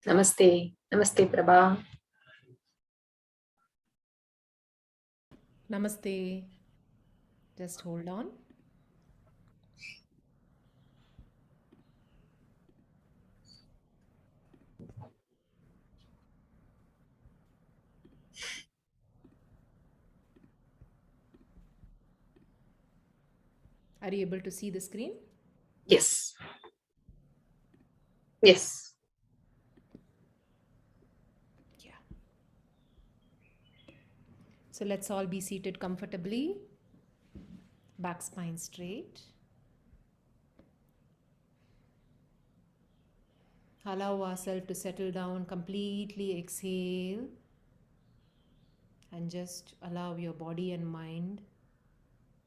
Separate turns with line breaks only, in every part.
Namaste. Namaste, Prabha.
Namaste. Just hold on. Are you able to see the screen?
Yes. Yes.
Yeah. So let's all be seated comfortably, back spine straight. Allow ourselves to settle down completely. Exhale and just allow your body and mind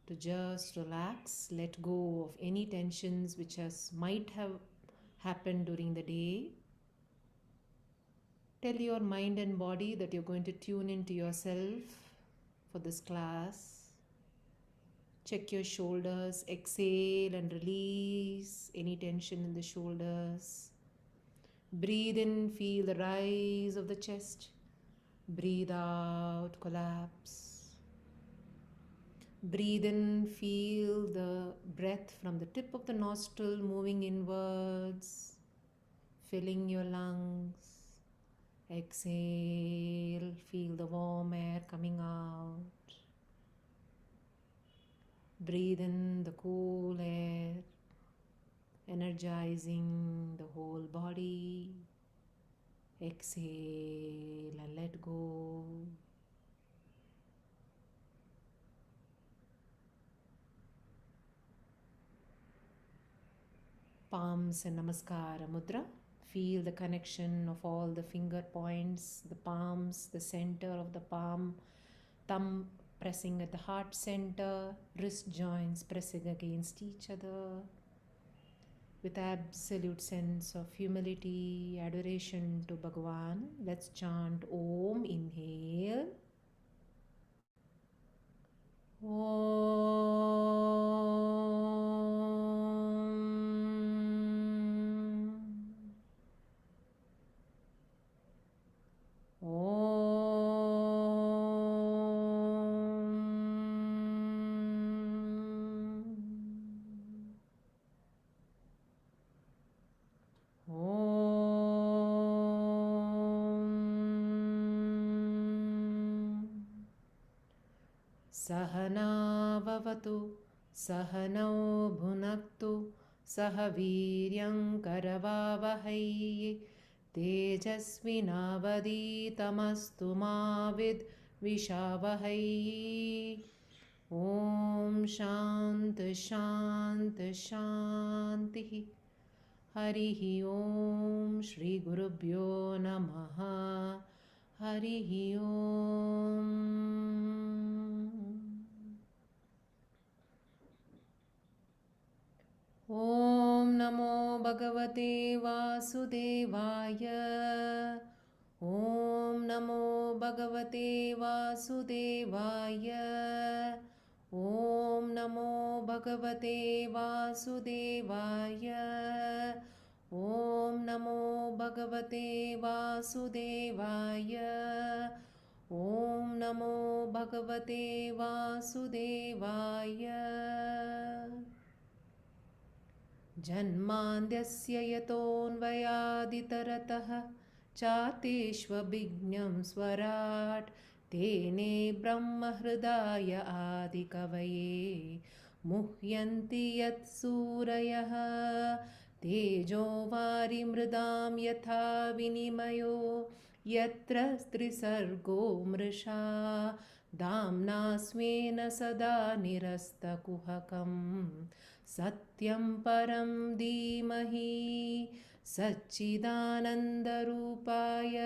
to just relax. Let go of any tensions which might have happened during the day. Tell your mind and body that you're going to tune into yourself for this class. Check your shoulders, exhale and release any tension in the shoulders. Breathe in, feel the rise of the chest. Breathe out, collapse. Breathe in, feel the breath from the tip of the nostril moving inwards, filling your lungs. Exhale, feel the warm air coming out. Breathe in the cool air, energizing the whole body. Exhale and let go. Palms and Namaskara Mudra. Feel the connection of all the finger points, the palms, the center of the palm, thumb pressing at the heart center, wrist joints pressing against each other, with absolute sense of humility, adoration to Bhagavan. Let's chant Om. Inhale. Om. Om. Om. Sahanavavatu, Sahanau Bhunaktu, Sahaviryam Tejasvinavaditamastu Mavid Vishavahai. Om Shant Shant Shanti. Harihi Om Shri Gurubhyo Namaha. Harihi Om. Om Namo Bhagavate Vasudevaya. Om Namo Bhagavate Vasudevaya. Om Namo Bhagavate Vasudevaya. Om Namo Bhagavate Vasudevaya. Om Namo Bhagavate Vasudevaya. जन्मान्द्यस्य यतोऽन्वयादितरतः चातेष्वभिज्ञं स्वराट् तेने ब्रह्महृदाय आदिकवये मुह्यन्ति यत्सूरयः तेजो वारिमृदां यथा विनिमयो यत्र त्रिसर्गो मृषा दाम्ना स्वेन सदा निरस्तकुहकम् सत्यं परं धीमहि सच्चिदानन्दरूपाय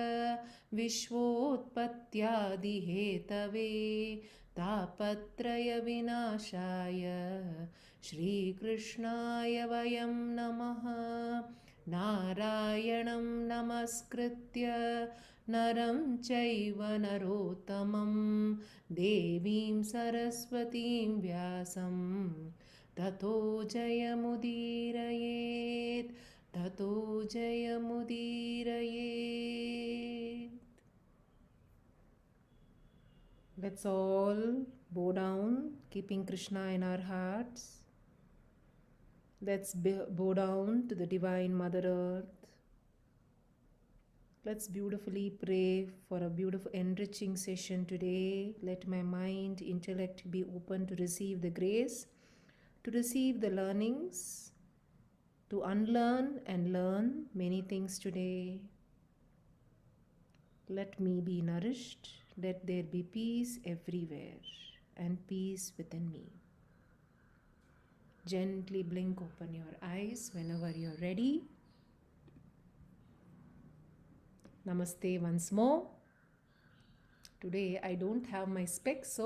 विश्वोत्पत्त्यादिहेतवे तापत्रयविनाशाय श्रीकृष्णाय वयं नमः। नारायणं नमस्कृत्य नरं चैव नरोत्तमं देवीं सरस्वतीं व्यासं ततो जयमुदीरयेत्। ततो जयमुदीरये. Let's all bow down, keeping Krishna in our hearts. Let's bow down to the Divine Mother Earth. Let's beautifully pray for a beautiful, enriching session today. Let my mind, intellect be open to receive the grace, to receive the learnings, to unlearn and learn many things today. Let me be nourished. Let there be peace everywhere and peace within me. Gently blink open your eyes whenever you're ready. Namaste once more. Today I don't have my specs,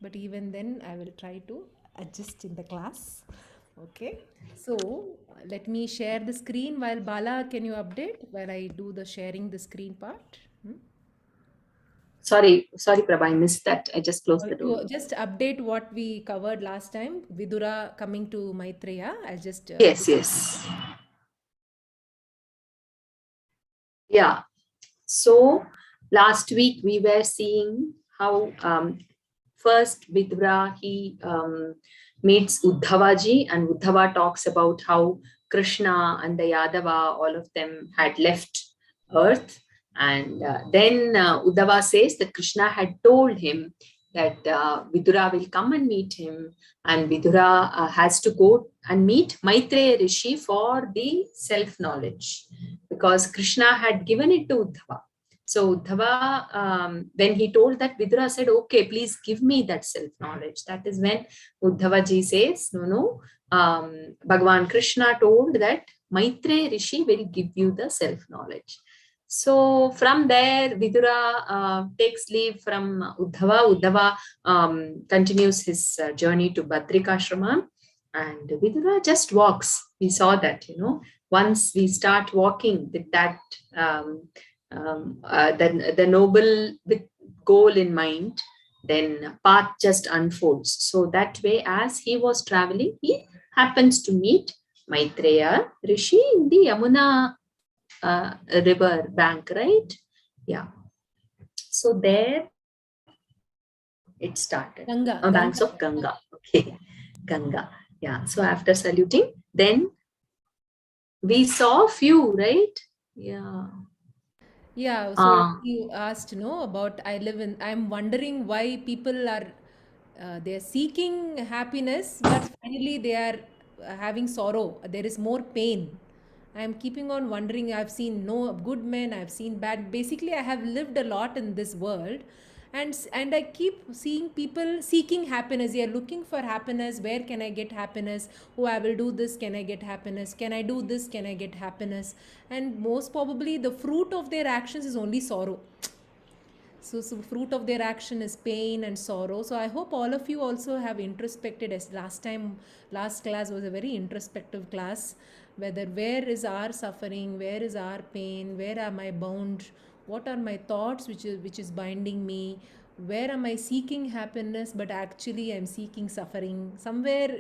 but even then I will try to adjust in the class. Okay, so let me share the screen while Bala, can you update while I do the sharing the screen part?
Sorry, Prabha, I missed that. I just closed the door.
You just update what we covered last time. Vidura coming to Maitreya. I'll just
Yes. Yeah. So last week we were seeing how first Vidura he meets Uddhavaji, and Uddhava talks about how Krishna and the Yadava, all of them had left earth. And then Uddhava says that Krishna had told him that Vidura will come and meet him, and Vidura has to go and meet Maitreya Rishi for the self-knowledge, because Krishna had given it to Uddhava. So Uddhava, when he told that, Vidura said, okay, please give me that self-knowledge. That is when Uddhavaji says, no, Bhagavan Krishna told that Maitreya Rishi will give you the self-knowledge. So from there, Vidura takes leave from Uddhava. Uddhava continues his journey to Badrikashrama, and Vidura just walks. We saw that, once we start walking with that, the noble with goal in mind, then path just unfolds. So that way, as he was traveling, he happens to meet Maitreya Rishi in the Yamuna river bank, right? Yeah. So there it started.
Ganga.
Banks of Ganga. Okay. Ganga. Yeah. So after saluting, then we saw a few, right? Yeah.
Yeah, so you asked, about I'm wondering why people are, they're seeking happiness, but finally they are having sorrow. There is more pain. I'm keeping on wondering. I've seen no good men, I've seen bad. Basically, I have lived a lot in this world, and I keep seeing people seeking happiness. They are looking for happiness. Where can I get happiness? Oh, I will do this. Can I get happiness? Can I do this? Can I get happiness? And most probably, the fruit of their actions is only sorrow. So fruit of their action is pain and sorrow. So I hope all of you also have introspected. As last class was a very introspective class. Where is our suffering, where is our pain, where am I bound, what are my thoughts which is binding me, where am I seeking happiness but actually I'm seeking suffering somewhere.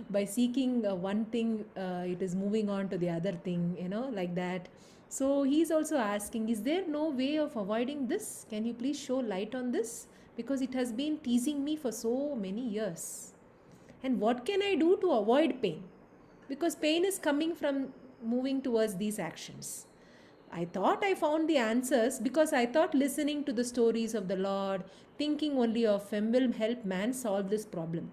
By seeking one thing, it is moving on to the other thing, like that. So he's also asking, is there no way of avoiding this? Can you please show light on this? Because it has been teasing me for so many years. And what can I do to avoid pain? Because pain is coming from moving towards these actions. I thought I found the answers because I thought listening to the stories of the Lord, thinking only of Him will help man solve this problem.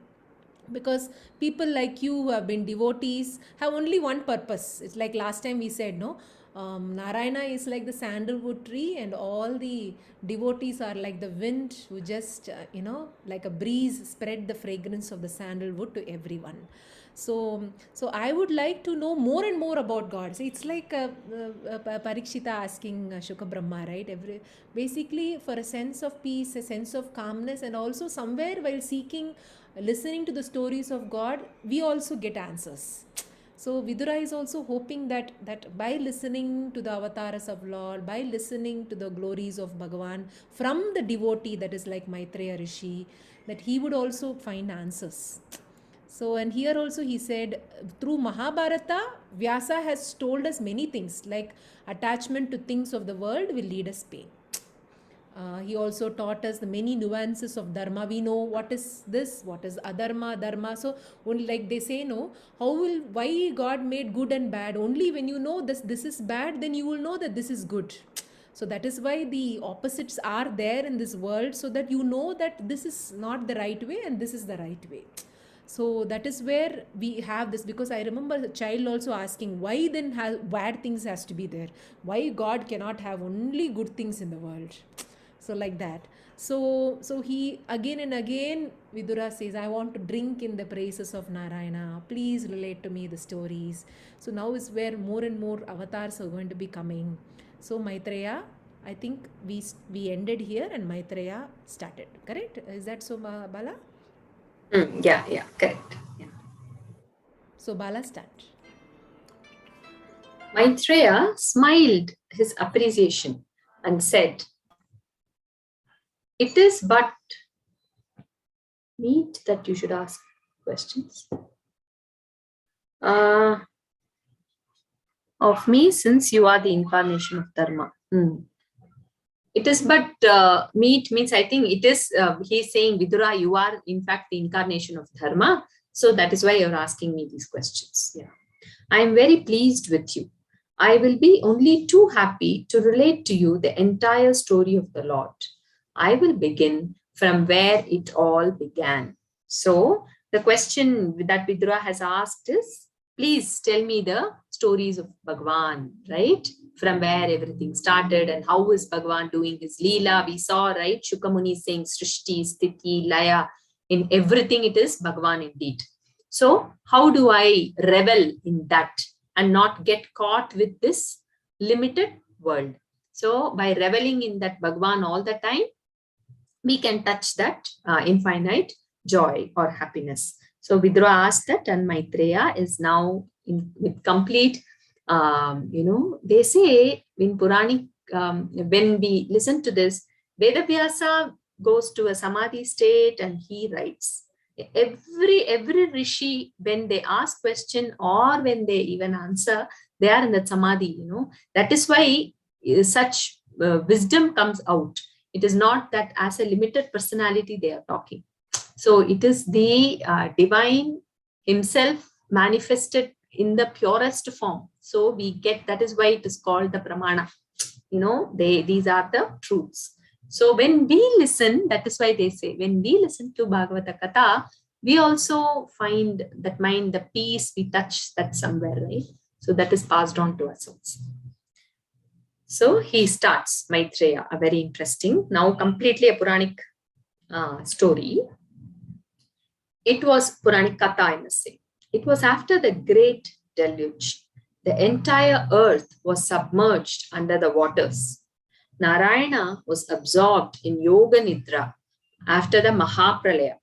Because people like you who have been devotees have only one purpose. It's like last time we said, no, Narayana is like the sandalwood tree, and all the devotees are like the wind who just, like a breeze, spread the fragrance of the sandalwood to everyone. So I would like to know more and more about God. So it's like Parikshita asking Shuka Brahma, right? Basically, for a sense of peace, a sense of calmness, and also somewhere while seeking, listening to the stories of God, we also get answers. So Vidura is also hoping that by listening to the avatars of Lord, by listening to the glories of Bhagavan from the devotee that is like Maitreya Rishi, that he would also find answers. So, and here also he said, through Mahabharata, Vyasa has told us many things, like attachment to things of the world will lead us pain. He also taught us the many nuances of dharma. We know what is this, what is adharma, dharma. So only like they say, no, why God made good and bad? Only when you know this is bad, then you will know that this is good. So that is why the opposites are there in this world, so that you know that this is not the right way and this is the right way. So that is where we have this, because I remember a child also asking, why then bad things has to be there? Why God cannot have only good things in the world? So like that. So he again and again, Vidura says, I want to drink in the praises of Narayana. Please relate to me the stories. So now is where more and more avatars are going to be coming. So Maitreya, I think we ended here and Maitreya started. Correct? Is that so, Bala?
Yeah, correct. Yeah.
So Bala, start.
Maitreya smiled his appreciation and said, "It is but meet that you should ask questions of me, since you are the incarnation of Dharma." It is but meet means, I think it is, he's saying, Vidura, you are in fact the incarnation of Dharma. So that is why you're asking me these questions. Yeah. I am very pleased with you. I will be only too happy to relate to you the entire story of the Lord. I will begin from where it all began. So the question that Vidura has asked is, please tell me the stories of Bhagavan, right? From where everything started and how is Bhagavan doing his Leela. We saw, right? Shukamuni saying Srishti, Sthiti, Laya. In everything it is Bhagavan indeed. So how do I revel in that and not get caught with this limited world? So by reveling in that Bhagavan all the time, we can touch that infinite joy or happiness. So Vidura asked that, and Maitreya is now with complete, they say in Puranic, when we listen to this, Vedavyasa goes to a samadhi state and he writes. Every rishi, when they ask question or when they even answer, they are in the samadhi. That is why such wisdom comes out. It is not that as a limited personality they are talking. So it is the divine himself manifested in the purest form. So we get, that is why it is called the pramana. These are the truths. So when we listen, that is why they say, when we listen to Bhagavata Katha, we also find that mind, the peace, we touch that somewhere, right? So that is passed on to us also. So he starts, Maitreya, a very interesting, now completely a Puranic story. It was Puranic Katha, I must say. It was after the great deluge. The entire earth was submerged under the waters. Narayana was absorbed in Yoga Nidra after the Mahapralaya.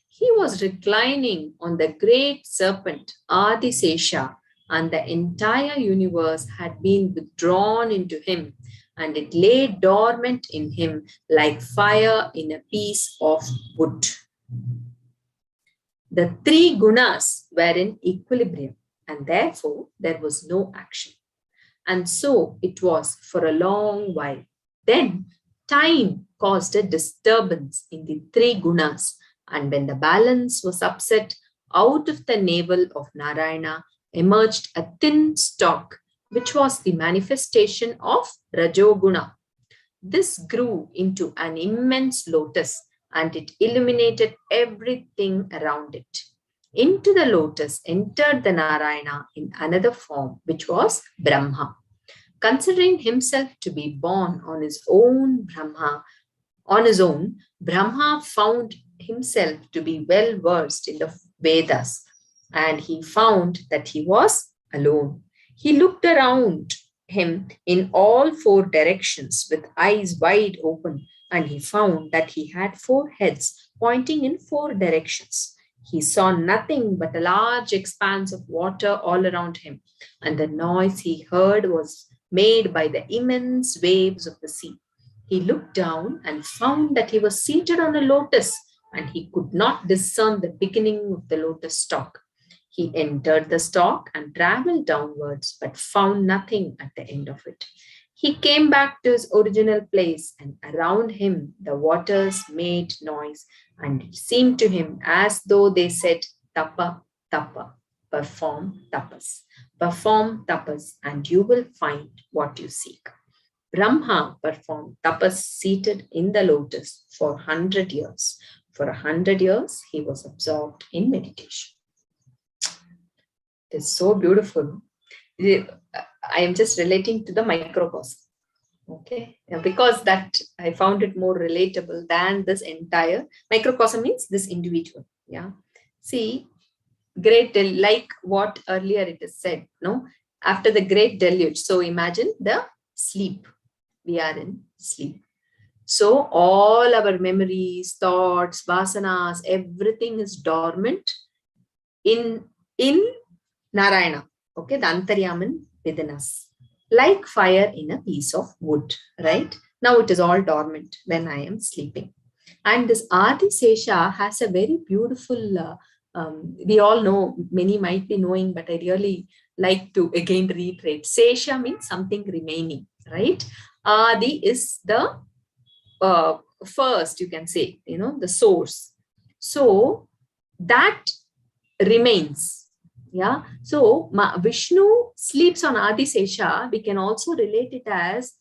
He was reclining on the great serpent Adisesha, and the entire universe had been withdrawn into him, and it lay dormant in him like fire in a piece of wood. The three gunas were in equilibrium, and therefore there was no action. And so it was for a long while. Then time caused a disturbance in the three gunas, and when the balance was upset, out of the navel of Narayana emerged a thin stalk, which was the manifestation of Rajoguna. This grew into an immense lotus, and it illuminated everything around it. Into the lotus entered the Narayana in another form, which was Brahma. Considering himself to be born on his own, Brahma found himself to be well versed in the Vedas, and he found that he was alone. He looked around him in all four directions with eyes wide open, and he found that he had four heads pointing in four directions. He saw nothing but a large expanse of water all around him, and the noise he heard was made by the immense waves of the sea. He looked down and found that he was seated on a lotus and he could not discern the beginning of the lotus stalk. He entered the stalk and traveled downwards, but found nothing at the end of it. He came back to his original place, and around him the waters made noise, and it seemed to him as though they said, Tapa, Tapa, perform tapas. Perform tapas, and you will find what you seek. Brahma performed tapas seated in the lotus for 100 years. For 100 years, he was absorbed in meditation. It's so beautiful. I am just relating to the microcosm. Okay, because that I found it more relatable than this entire microcosm means this individual. Yeah. See, like what earlier it is said, no, after the great deluge. So imagine the sleep. We are in sleep. So all our memories, thoughts, vasanas, everything is dormant in Narayana. Okay, the Antaryaman within us. Like fire in a piece of wood, right? Now it is all dormant when I am sleeping. And this Adi Sesha has a very beautiful, we all know, many might be knowing, but I really like to again reiterate. Sesha means something remaining, right? Adi is the first, you can say, the source. So that remains. Yeah. So Vishnu sleeps on Adi Sesha. We can also relate it as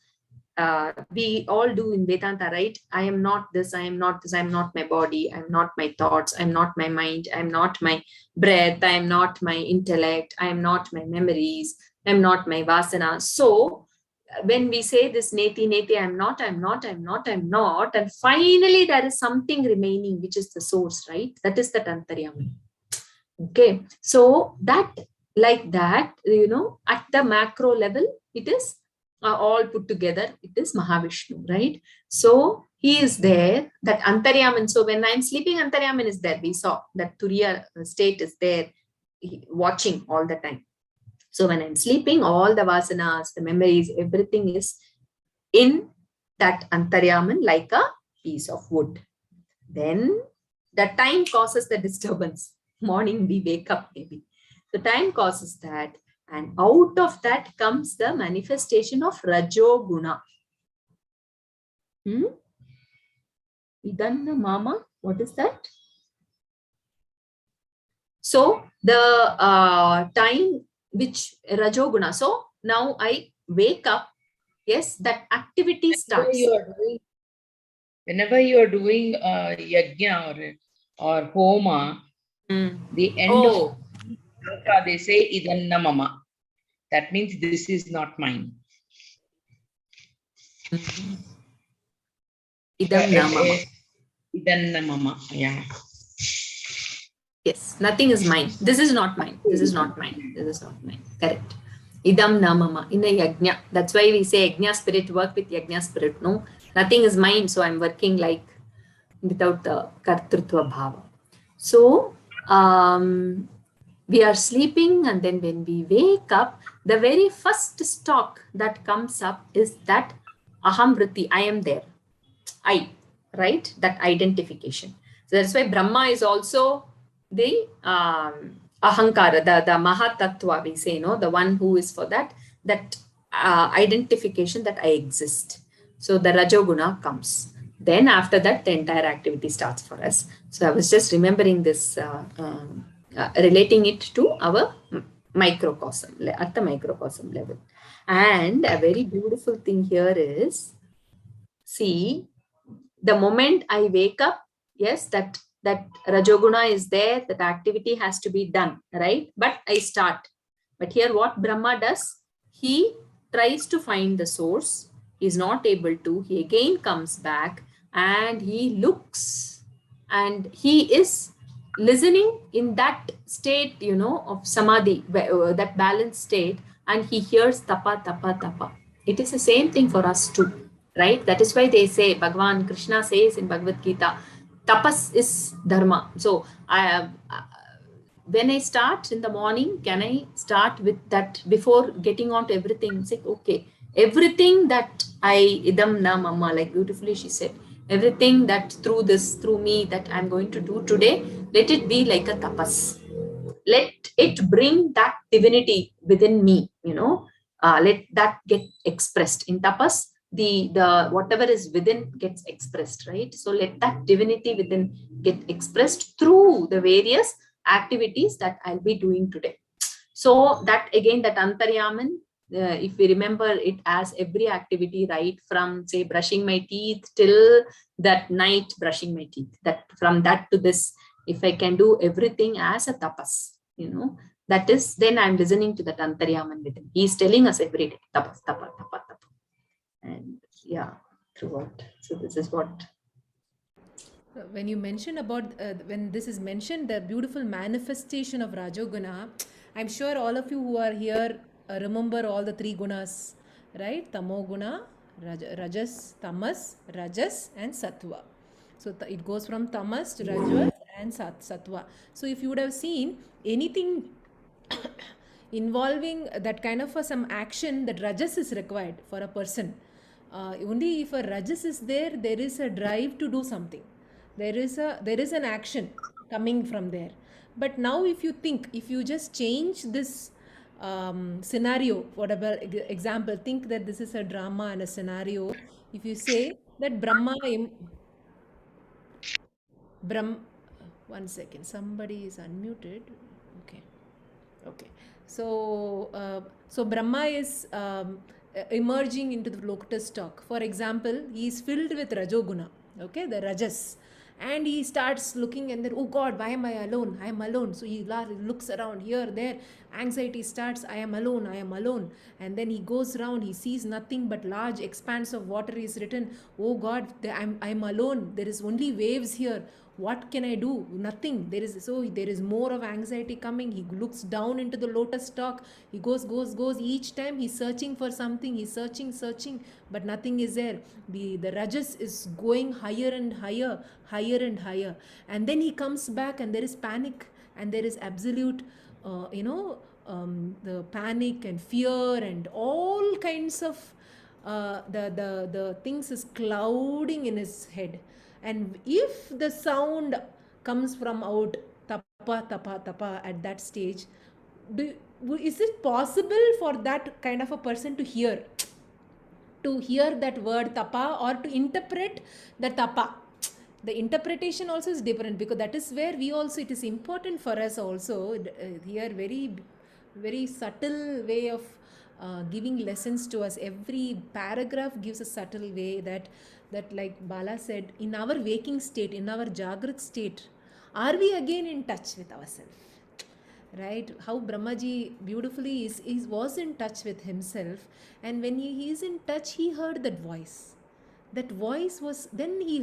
we all do in Vedanta, right? I am not this, I am not this, I am not my body, I am not my thoughts, I am not my mind, I am not my breath, I am not my intellect, I am not my memories, I am not my vasana. So when we say this neti, neti, I'm not, I'm not, I'm not, I'm not, and finally there is something remaining, which is the source, right? That is the Antaryaman. Okay, so that, like that, at the macro level, it is all put together. It is Mahavishnu, right? So he is there, that Antaryaman. So when I'm sleeping, Antaryaman is there. We saw that Turiya state is there, watching all the time. So when I'm sleeping, all the vasanas, the memories, everything is in that Antaryaman like a piece of wood. Then the time causes the disturbance. Morning we wake up maybe. The time causes that, and out of that comes the manifestation of Rajo Guna. Idanna Mama, what is that? So the time which Rajo Guna. So now I wake up. Yes, that activity starts.
Whenever you are doing yajna or homa, the end of they say idanna mama. That means this is not mine.
Idanna mama.
Idanna mama. Yeah.
Yes, nothing is mine. This is not mine. This is not mine. This is not mine. Correct. Idam namama in a yajna. That's why we say yajna spirit, work with yajna spirit. No, nothing is mine. So I'm working like without the kartrutva bhava. So we are sleeping, and then when we wake up, the very first stock that comes up is that aham vritti, I am there. I, right? That identification. So that's why Brahma is also the ahankara, the mahatattva, we say, the one who is for that identification that I exist. So the Rajoguna comes. Then after that, the entire activity starts for us. So I was just remembering this, relating it to our microcosm, at the microcosm level. And a very beautiful thing here is, see, the moment I wake up, yes, that Rajoguna is there, that activity has to be done, right? But I start. But here what Brahma does, he tries to find the source. He is not able to. He again comes back and he looks, and he is listening in that state, of samadhi, that balanced state, and he hears tapa, tapa, tapa. It is the same thing for us too, right? That is why they say, Bhagavan Krishna says in Bhagavad Gita, tapas is dharma. So when I start in the morning, can I start with that before getting on to everything? Say, okay, everything that I idam na mama, like beautifully she said, Everything that through me that I'm going to do today, let it be like a tapas. Let it bring that divinity within me, let that get expressed in tapas. The whatever is within gets expressed, right? So let that divinity within get expressed through the various activities that I'll be doing today. So that again, that antaryaman, if we remember it as every activity, right from say brushing my teeth till that night brushing my teeth, that from that to this, if I can do everything as a tapas, that is, then I'm listening to that antaryaman within. He's telling us every day, tapas, tapa, tapa, tapa. And yeah, throughout. So this is what.
When you mention about, when this is mentioned, the beautiful manifestation of Rajoguna, I'm sure all of you who are here remember all the three gunas, right? Tamoguna, Rajas, Tamas, Rajas, and Sattva. So it goes from Tamas to Rajas and Sattva. So if you would have seen anything involving that kind of some action, that Rajas is required for a person. Only if a Rajas is there, there is a drive to do something. There is an action coming from there. But now if you think, if you just change this scenario, whatever example, think that this is a drama and a scenario. If you say that Brahm, one second, somebody is unmuted. Okay. Okay. So Brahma is emerging into the lotus stalk. For example, he is filled with Rajoguna, okay, the Rajas. And he starts looking and then, oh God, why am I alone? I am alone. So he looks around here, there. Anxiety starts, I am alone, I am alone. And then he goes around, he sees nothing but large expanse of water. Is written, oh God, I'm alone. There is only waves here. What can I do? Nothing. There is more of anxiety coming. He looks down into the lotus stalk. He goes. Each time he's searching for something. He's searching, but nothing is there. The Rajas is going higher and higher, and then he comes back and there is panic and there is absolute, the panic and fear and all kinds of the things is clouding in his head. And if the sound comes from out, tapa tapa tapa, at that stage, is it possible for that kind of a person to hear that word tapa, or to interpret the tapa? The interpretation also is different, because that is where we also, it is important for us also here, very very subtle way of giving lessons to us. Every paragraph gives a subtle way that like Bala said, in our waking state, in our Jagrat state, are we again in touch with ourselves? Right? How Brahmaji beautifully was in touch with himself, and when he is in touch, he heard that voice. That voice was, then he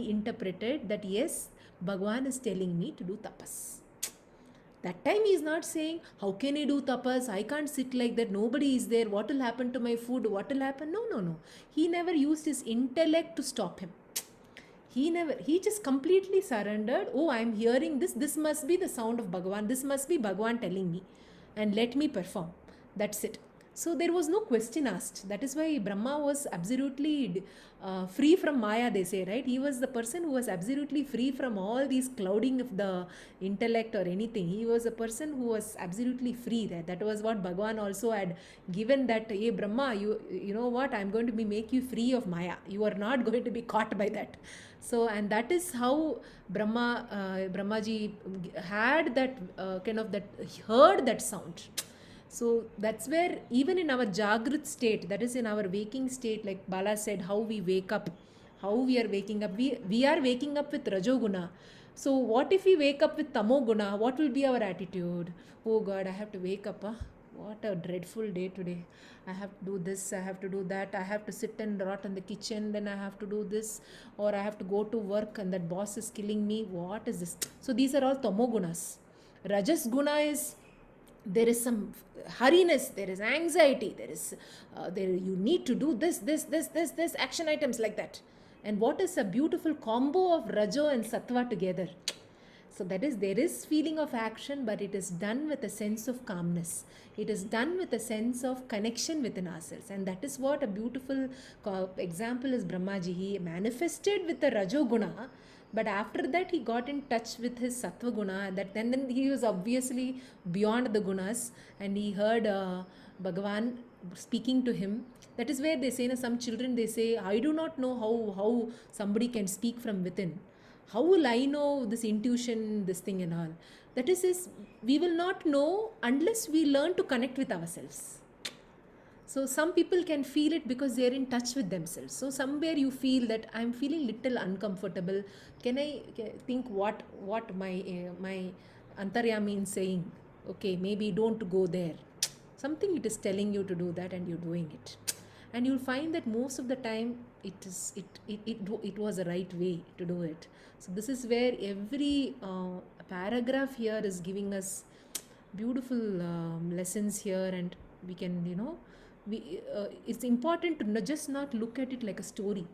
interpreted that yes, Bhagwan is telling me to do tapas. That time he is not saying, how can I do tapas? I can't sit like that. Nobody is there. What will happen to my food? What will happen? No. He never used his intellect to stop him. He just completely surrendered. Oh, I'm hearing this. This must be the sound of Bhagavan. This must be Bhagavan telling me. And let me perform. That's it. So there was no question asked. That is why Brahma was absolutely free from Maya, they say, right? He was the person who was absolutely free from all these clouding of the intellect or anything. He was a person who was absolutely free. That was what Bhagavan also had given, that, hey Brahma, you know what? I'm going to make you free of Maya. You are not going to be caught by that. So, and that is how Brahmaji had that heard that sound. So that's where, even in our Jagrat state, that is in our waking state, like Bala said, how we wake up, how we are waking up. We are waking up with Rajoguna. So what if we wake up with Tamoguna? What will be our attitude? Oh God, I have to wake up. What a dreadful day today. I have to do this, I have to do that, I have to sit and rot in the kitchen, then I have to do this, or I have to go to work and that boss is killing me. What is this? So these are all Tamogunas. Rajas Guna is, there is some hurriness, there is anxiety, there you need to do this action items like that. And what is a beautiful combo of Rajo and Sattva together? So that is, there is feeling of action, but it is done with a sense of calmness. It is done with a sense of connection within ourselves, and that is what a beautiful example is Brahmaji. He manifested with the Rajoguna, but after that he got in touch with his Sattva Guna. That then he was obviously beyond the gunas, and he heard Bhagavan speaking to him. That is where they say, some children, they say, I do not know how somebody can speak from within. How will I know this intuition, this thing and all? That is we will not know unless we learn to connect with ourselves. So some people can feel it because they are in touch with themselves. So somewhere you feel that I'm feeling little uncomfortable. Can I think what my antaryami is saying? Okay, maybe don't go there. Something it is telling you to do that, and you're doing it. And you'll find that most of the time it was the right way to do it. So this is where every paragraph here is giving us beautiful lessons here, and we can, it's important to just not look at it like a story.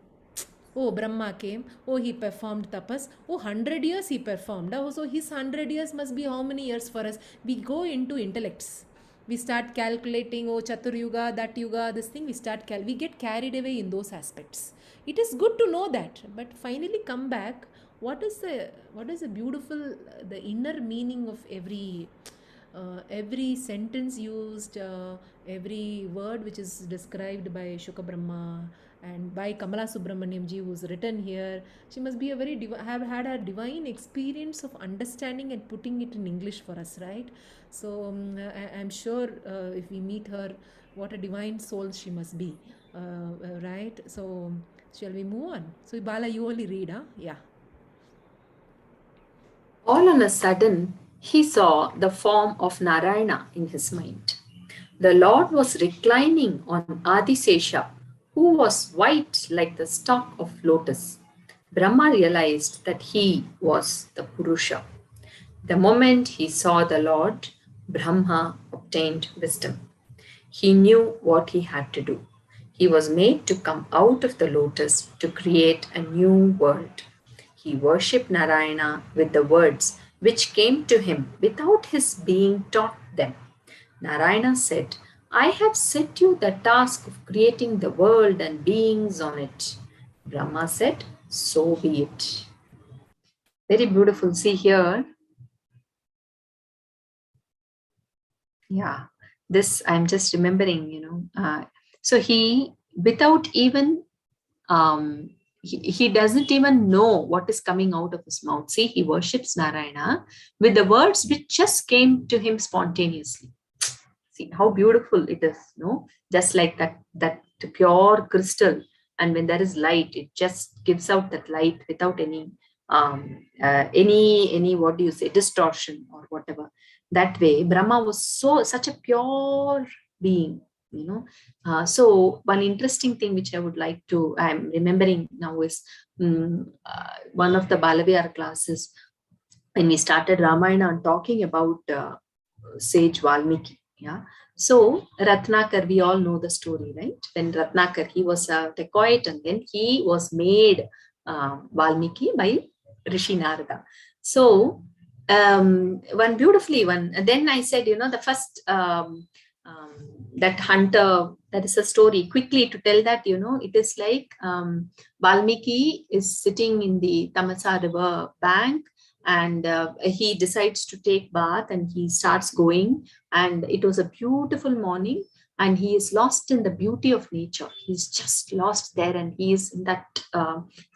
Oh, Brahma came. Oh, he performed tapas. Oh, 100 years he performed. Oh, so his 100 years must be how many years for us? We go into intellects. We start calculating, oh, Chatur Yuga, that Yuga, this thing. We get carried away in those aspects. It is good to know that, but finally come back. What is the beautiful, the inner meaning of every sentence used, every word which is described by Shuka Brahma and by Kamala Subramaniam ji, who's written here. She must be a very have had a divine experience of understanding and putting it in English for us, right? So I'm sure if we meet her, what a divine soul she must be, right? So shall we move on? So Bala, you only read, huh? Yeah.
All on a sudden, he saw the form of Narayana in his mind. The Lord was reclining on Adisesha, who was white like the stalk of lotus. Brahma realized that he was the Purusha. The moment he saw the Lord, Brahma obtained wisdom. He knew what he had to do. He was made to come out of the lotus to create a new world. He worshipped Narayana with the words which came to him without his being taught them. Narayana said, I have set you the task of creating the world and beings on it. Brahma said, so be it. Very beautiful. See here. Yeah, this I'm just remembering, so he, without even, he doesn't even know what is coming out of his mouth. See, he worships Narayana with the words which just came to him spontaneously. See how beautiful it is, no? Just like that pure crystal, and when there is light, it just gives out that light without any what do you say, distortion or whatever. That way, Brahma was such a pure being, so one interesting thing which I would like to, I'm remembering now is one of the Balavihar classes when we started Ramayana and talking about sage Valmiki. Yeah. So Ratnakar, we all know the story, right? When Ratnakar, he was a dacoit, and then he was made Valmiki by Rishi Narada. So one beautifully one. And then I said, the first that hunter, that is a story. Quickly to tell that, it is like Valmiki is sitting in the Tamasa river bank, and he decides to take bath, and he starts going, and it was a beautiful morning, and he is lost in the beauty of nature. He's just lost there, and he is in that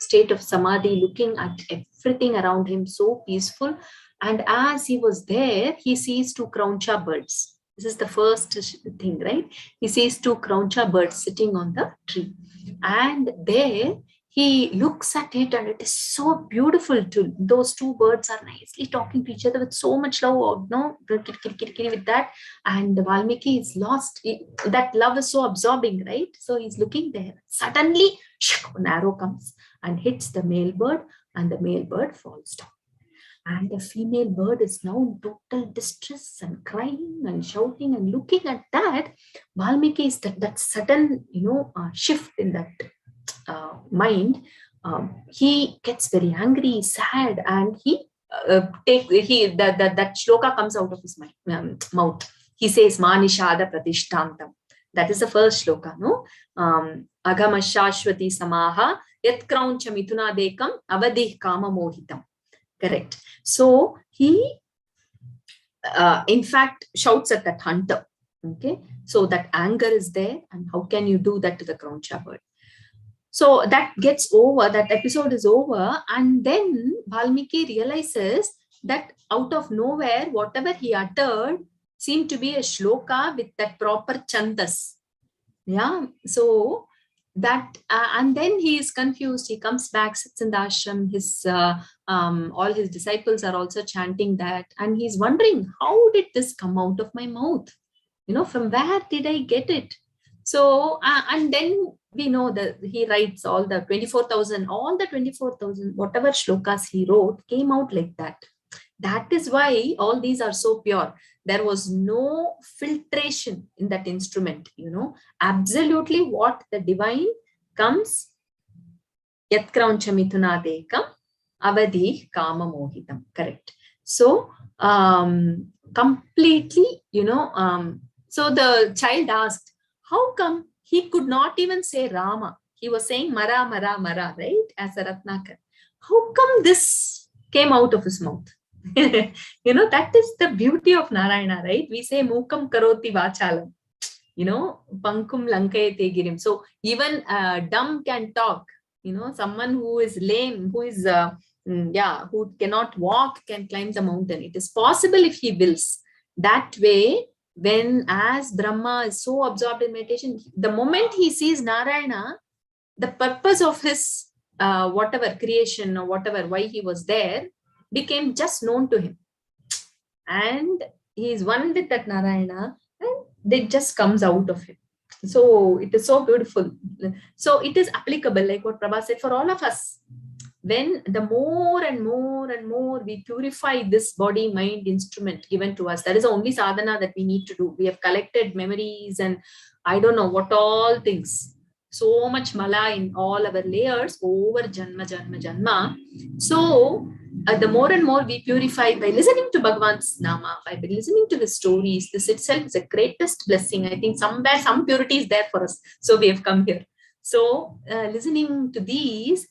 state of samadhi, looking at everything around him, so peaceful. And as he was there, he sees two crowncha birds. This is the first thing, right? He sees two crowncha birds sitting on the tree, and there he looks at it, and it is so beautiful too. Those two birds are nicely talking to each other with so much love, with that. And Valmiki is lost. That love is so absorbing, right? So he's looking there. Suddenly, an arrow comes and hits the male bird, and the male bird falls down. And the female bird is now in total distress and crying and shouting and looking at that. Valmiki is that sudden, shift in that mind. He gets very angry, sad, and he that shloka comes out of his mouth. He says, Manishada Pratishtantam. That is the first shloka, no? Agama Shashwati Samaha Yat Krauncha Mithuna Dekam Avadih Kama Mohitam. Correct. So he, in fact, shouts at that hunter. Okay. So that anger is there. And how can you do that to the Krauncha bird? So that gets over, that episode is over. And then Valmiki realizes that out of nowhere, whatever he uttered seemed to be a shloka with that proper chandas. Yeah. So that, and then he is confused. He comes back, sits in the ashram. All his disciples are also chanting that. And he's wondering, how did this come out of my mouth? From where did I get it? So, and then we know that he writes all the 24,000, whatever shlokas he wrote came out like that. That is why all these are so pure. There was no filtration in that instrument, absolutely what the divine comes, Yat Krauncha Mithuna Dekam, Avadhi Kama Mohitam. Correct. So, completely, so the child asked, how come he could not even say Rama? He was saying Mara, Mara, Mara, right? As a Ratnakar. How come this came out of his mouth? That is the beauty of Narayana, right? We say Mukam Karoti Vachalam, Pankum Lankayate Girim. So even dumb can talk, someone who is lame, who is, who cannot walk can climb the mountain. It is possible if he wills. That way, as Brahma is so absorbed in meditation, the moment he sees Narayana, the purpose of his whatever creation or whatever, why he was there, became just known to him. And he is one with that Narayana, and it just comes out of him. So it is so beautiful. So it is applicable, like what Prabha said, for all of us. When the more and more and more we purify this body, mind instrument given to us, that is the only sadhana that we need to do. We have collected memories and I don't know what all things. So much mala in all our layers over janma, janma, janma. So the more and more we purify by listening to Bhagavan's Nama, by listening to his stories, this itself is the greatest blessing. I think somewhere some purity is there for us. So we have come here. So listening to these,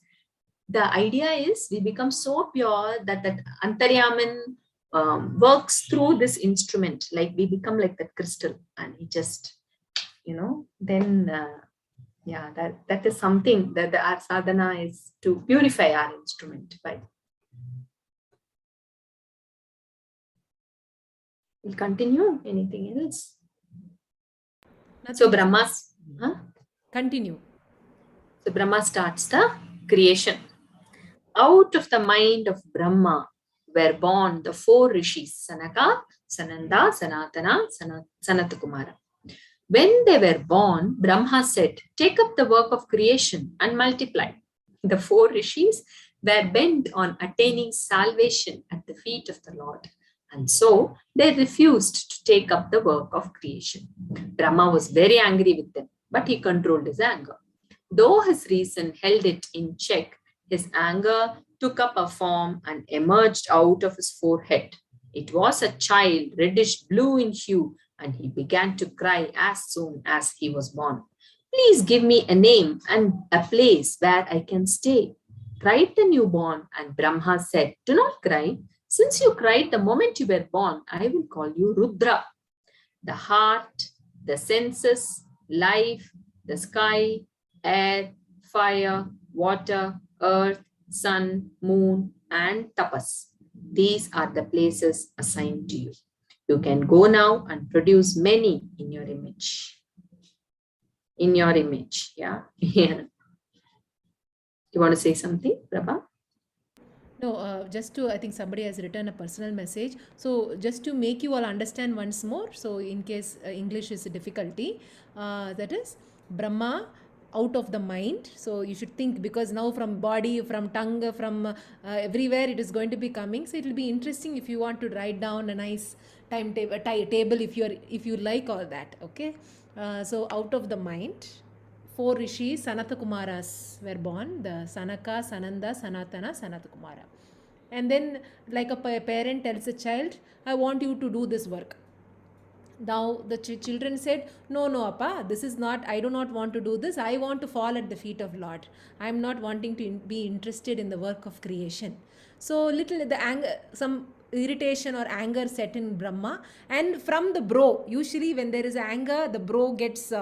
the idea is we become so pure that Antaryaman works through this instrument. Like we become like that crystal and he just, then that is something that our sadhana is to purify our instrument by. We'll continue. Anything else?
Nothing.
So Brahma's,
Continue.
So Brahma starts the creation. Out of the mind of Brahma were born the 4 rishis, Sanaka, Sananda, Sanatana, Sanatakumara. When they were born, Brahma said, take up the work of creation and multiply. The 4 rishis were bent on attaining salvation at the feet of the Lord. And so they refused to take up the work of creation. Brahma was very angry with them, but he controlled his anger. Though his reason held it in check, his anger took up a form and emerged out of his forehead. It was a child, reddish blue in hue, and he began to cry as soon as he was born. Please give me a name and a place where I can stay, cried the newborn, and Brahma said, do not cry. Since you cried the moment you were born, I will call you Rudra. The heart, the senses, life, the sky, air, fire, water, earth, sun, moon, and tapas. These are the places assigned to you. You can go now and produce many in your image. In your image, yeah. You want to say something, Prabha?
No, just to, I think somebody has written a personal message. So just to make you all understand once more, so in case English is a difficulty, that is Brahma out of the mind. So you should think, because now from body, from tongue, from everywhere it is going to be coming. So it will be interesting if you want to write down a nice timetable, table if you like all that. Okay. So out of the mind. 4 rishis, Sanata Kumaras were born, the Sanaka, Sananda, Sanatana, Sanata Kumara. And then, like a parent tells a child, I want you to do this work. Now the children said, no, no, Appa, this is not, I do not want to do this. I want to fall at the feet of Lord. I am not wanting to be interested in the work of creation. So little the anger, some irritation or anger set in Brahma. And from the bro, usually when there is anger, the bro gets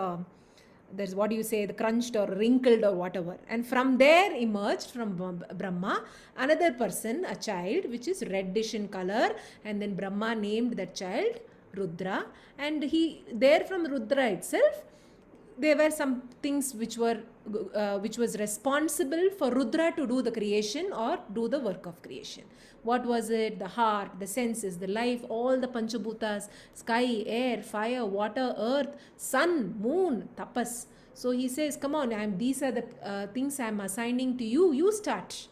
there's, what do you say, the crunched or wrinkled or whatever, and from there emerged from Brahma another person, a child which is reddish in color, and then Brahma named that child Rudra. And he, there from Rudra itself, there were some things which was responsible for Rudra to do the creation or do the work of creation. What was it? The heart, the senses, the life, all the Panchabhutas, sky, air, fire, water, earth, sun, moon, tapas. So he says, come on, these are the things I'm assigning to you. You start.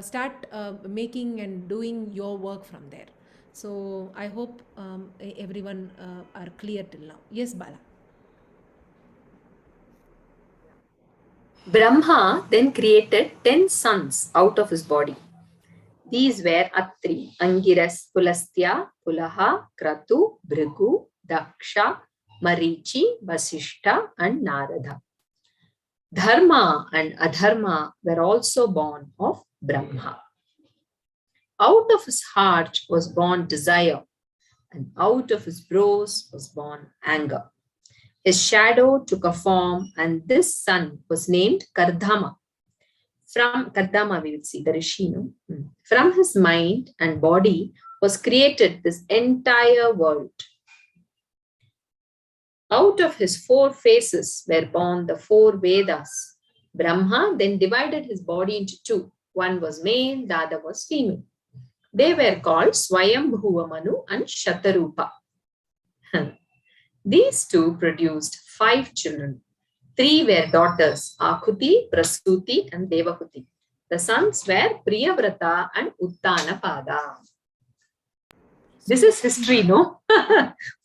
Start making and doing your work from there. So I hope everyone are clear till now. Yes, Bala.
Brahma then created 10 sons out of his body. These were Atri, Angiras, Pulastya, Pulaha, Kratu, Bhrigu, Daksha, Marichi, Vasishta, and Narada. Dharma and Adharma were also born of Brahma. Out of his heart was born desire, and out of his brows was born anger. His shadow took a form, and this son was named Kardama. From Kardama, we will see the Rishi. No? From his mind and body was created this entire world. Out of his 4 faces were born the 4 Vedas. Brahma then divided his body into 2. One was male, the other was female. They were called Swayambhuva Manu and Shatarupa. These 2 produced 5 children. 3 were daughters, Akuti, Prasuti, and Devahuti. The sons were Priyavrata and Uttanapada. This is history, no?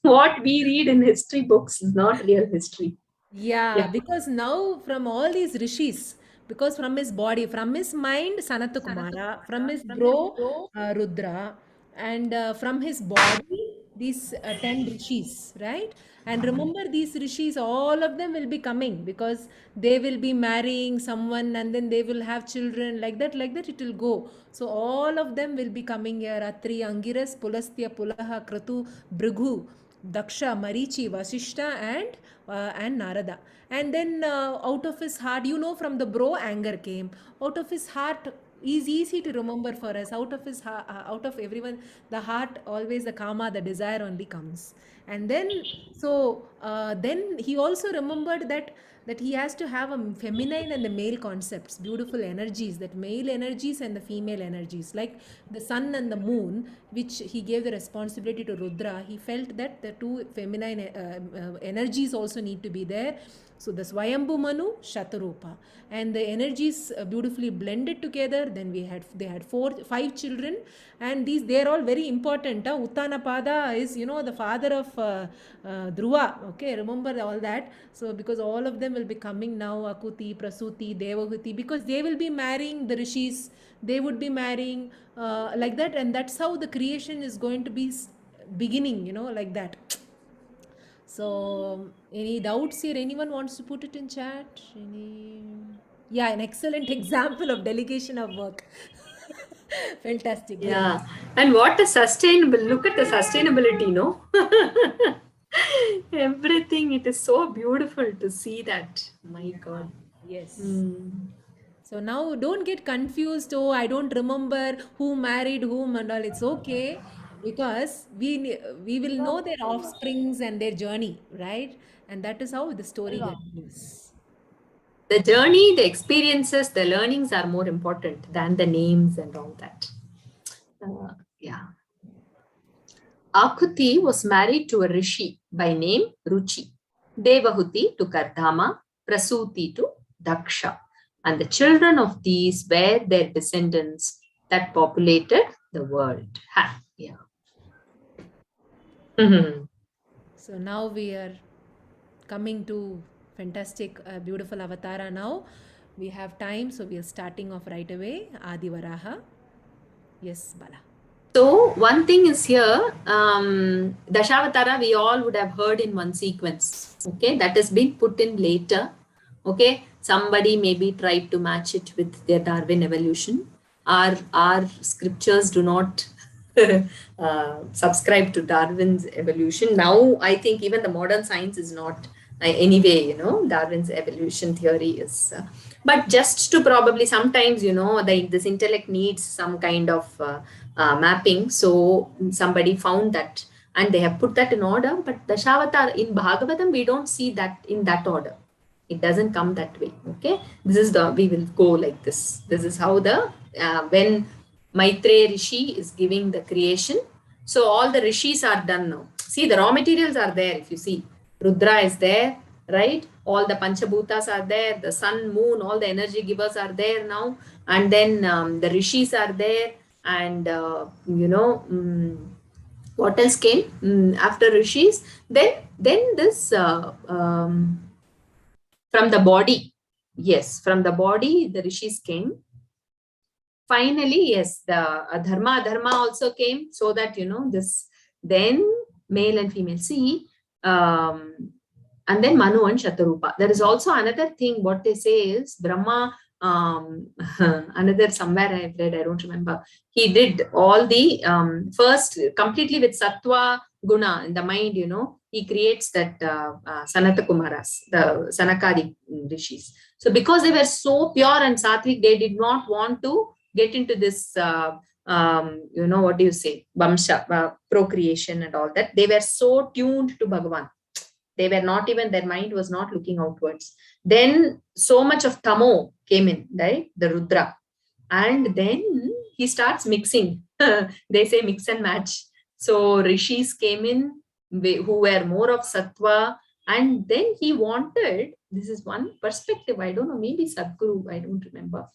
What we read in history books is not real history.
Yeah, because now from all these rishis, because from his body, from his mind, Sanata Kumara, from his bro, Rudra, and from his body, these 10 rishis, right? And remember, these rishis, all of them will be coming because they will be marrying someone and then they will have children, like that it will go. So all of them will be coming here: Atri, Angiras, Pulastya, Pulaha, Kratu, Bhrigu, Daksha, Marichi, Vasishta, and Narada. And then out of his heart, from the bro, anger came. Out of his heart is easy to remember for us. Out of his heart, out of everyone, the heart always, the kama, the desire only comes. And then, so then he also remembered that he has to have a feminine and the male concepts, beautiful energies, that male energies and the female energies, like the sun and the moon, which he gave the responsibility to Rudra. He felt that the 2 feminine energies also need to be there. So the Swayambhu Manu, Shatarupa, and the energies beautifully blended together. Then they had 5 children, and they're all very important. Uttanapada is the father of Dhruva. Okay, remember all that. So because all of them will be coming now, Akuti, Prasuti, Devahuti, because they will be marrying the rishis. They would be marrying like that, and that's how the creation is going to be beginning. Like that. So, any doubts here? Anyone wants to put it in chat? Yeah, an excellent example of delegation of work. Fantastic. Good.
Yeah. And what a sustainable, look at the sustainability, no? Everything, it is so beautiful to see that. My God.
Yes. So now don't get confused. Oh, I don't remember who married whom and all. It's okay because we will know their offsprings and their journey, right? And that is how the story continues.
The journey, the experiences, the learnings are more important than the names and all that. Yeah. Akuti was married to a rishi by name Ruchi. Devahuti to Kardama, Prasuti to Daksha. And the children of these were their descendants that populated the world. Yeah.
So now we are coming to fantastic, beautiful avatara now. We have time, so we are starting off right away. Adi Varaha. Yes, Bala.
So one thing is here, Dashavatara, we all would have heard in one sequence. Okay, that has been put in later. Okay, somebody maybe tried to match it with their Darwin evolution. Our scriptures do not subscribe to Darwin's evolution. Now, I think even the modern science is not anyway, Darwin's evolution theory is. But just to probably sometimes, this intellect needs some kind of mapping. So somebody found that and they have put that in order. But Dashavatar in Bhagavatam, we don't see that in that order. It doesn't come that way. Okay, this is we will go like this. This is how when Maitreya Rishi is giving the creation. So all the rishis are done now. See, the raw materials are there. If you see, Rudra is there, right? All the Panchabhutas are there. The sun, moon, all the energy givers are there now. And then the rishis are there. And, what else came after rishis? Then this from the body. Yes, from the body, the rishis came. Finally, yes, the dharma also came, so that this then male and female. See, and then Manu and Shatarupa. There is also another thing. What they say is Brahma. Another somewhere I've read, I don't remember. He did all the first completely with Sattva Guna in the mind. He creates that Sanata Kumaras, the Sanakadi rishis. So because they were so pure and sattvic, they did not want to get into this, what do you say, Vamsha, procreation and all that. They were so tuned to Bhagavan. They were not even, their mind was not looking outwards. Then so much of Tamo came in, right? The Rudra. And then he starts mixing. They say mix and match. So rishis came in who were more of Sattva. And then he wanted, this is one perspective, I don't know, maybe Sadhguru, I don't remember.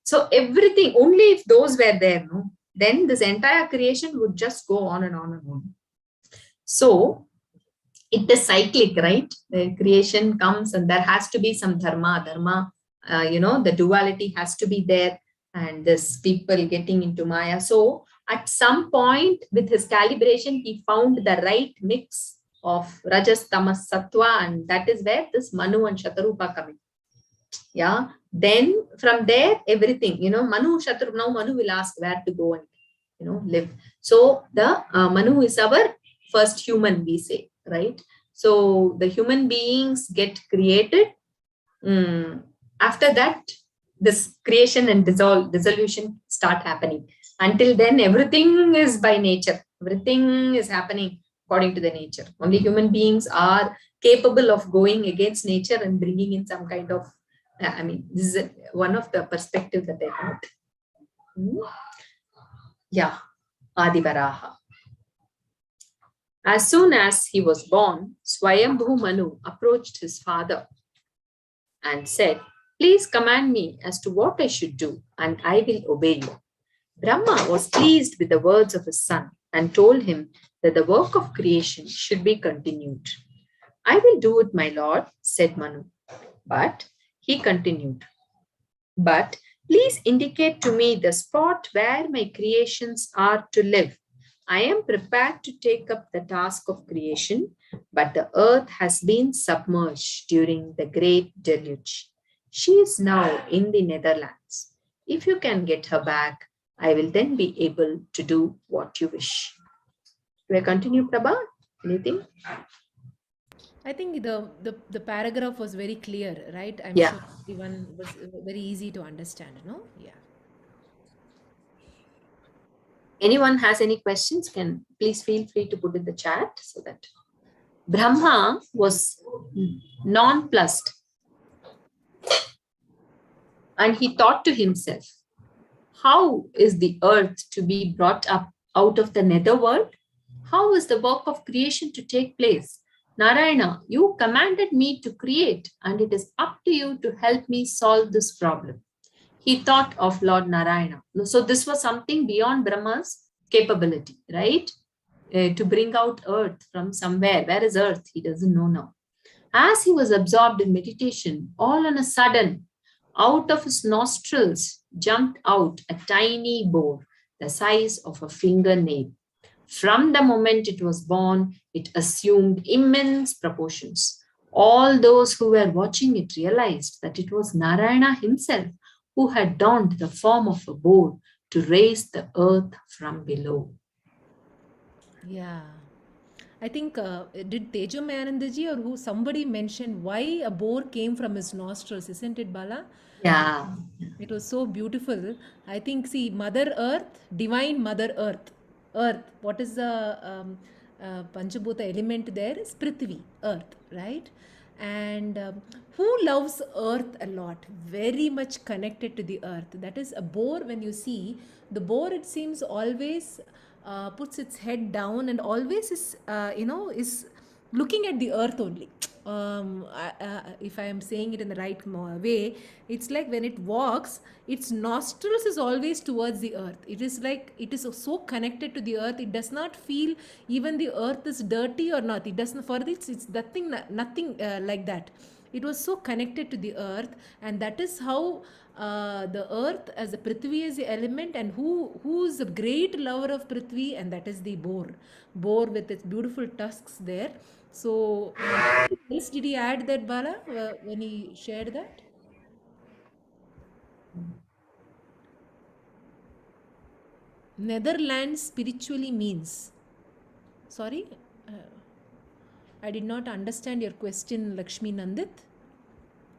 So everything, only if those were there, no, then this entire creation would just go on and on and on. So it is cyclic, right? The creation comes and there has to be some dharma, the duality has to be there, and this people getting into Maya. So at some point with his calibration, he found the right mix of Rajas, Tamas, Sattva, and that is where this Manu and Shatarupa come in. Yeah. Then from there, everything, Manu, Shatarupa, now Manu will ask where to go and, live. So the Manu is our first human, we say, right? So the human beings get created. After that, this creation and dissolution start happening. Until then, everything is by nature. Everything is happening according to the nature. Only human beings are capable of going against nature and bringing in some kind of, this is one of the perspectives that I got. Yeah, Adivaraha. As soon as he was born, Swayambhu Manu approached his father and said, "Please command me as to what I should do, and I will obey you." Brahma was pleased with the words of his son and told him that the work of creation should be continued. "I will do it, my lord," said Manu. But he continued, "But please indicate to me the spot where my creations are to live. I am prepared to take up the task of creation, but the earth has been submerged during the great deluge. She is now in the Netherlands. If you can get her back, I will then be able to do what you wish." Do I continue, Prabha? Anything?
I think the paragraph was very clear, right? I'm
Yeah.
sure everyone was very easy to understand, no? Yeah.
Anyone has any questions, can please feel free to put in the chat so that Brahma was nonplussed. And he thought to himself, how is the earth to be brought up out of the netherworld? How is the work of creation to take place? Narayana, you commanded me to create, and it is up to you to help me solve this problem. He thought of Lord Narayana. So this was something beyond Brahma's capability, right? To bring out earth from somewhere. Where is earth? He doesn't know now. As he was absorbed in meditation, all on a sudden, Out of his nostrils jumped out a tiny boar, the size of a fingernail. From the moment it was born, it assumed immense proportions. All those who were watching it realized that it was Narayana himself who had donned the form of a boar to raise the earth from below.
Yeah. I think did Tejo Mayanandaji or who somebody mentioned why a boar came from his nostrils, isn't it, Bala?
Yeah.
It was so beautiful. I think, see, Mother Earth, divine Mother Earth. Earth, what is the Panchabhuta element there? Is Prithvi, Earth, right? And who loves Earth a lot? Very much connected to the Earth. That is a boar, when you see, the boar, it seems, always puts its head down and always is, is looking at the earth only. If I am saying it in the right way, it's like when it walks, its nostrils is always towards the earth. It is like it is so connected to the earth. It does not feel even the earth is dirty or not. It doesn't, for this it's nothing like that. It was so connected to the earth, and that is how the earth as a Prithvi is the element, and who's a great lover of Prithvi, and that is the boar with its beautiful tusks there. So, anything else did he add that, Bala, when he shared that? Netherlands spiritually means. Sorry, uh, I did not understand your question, Lakshmi Nandit.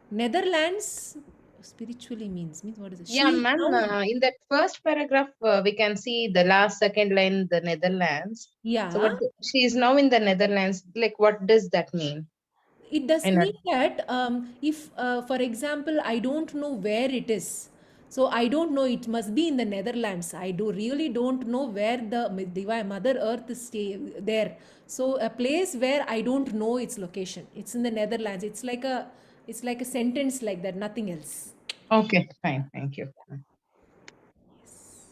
Netherlands spiritually means what is it?
Yeah,
She is
ma'am.
now,
In that first paragraph, we can see the last second line, the Netherlands. So,
yeah.
what she is now in the Netherlands. Like, what does that mean?
It does
In a,
mean that if, for example, I don't know where it is, so I don't know, it must be in the Netherlands. I do really don't know where the divine Mother Earth is there. So a place where I don't know its location. It's in the Netherlands. It's like a sentence like that, nothing else.
okay, fine, thank you.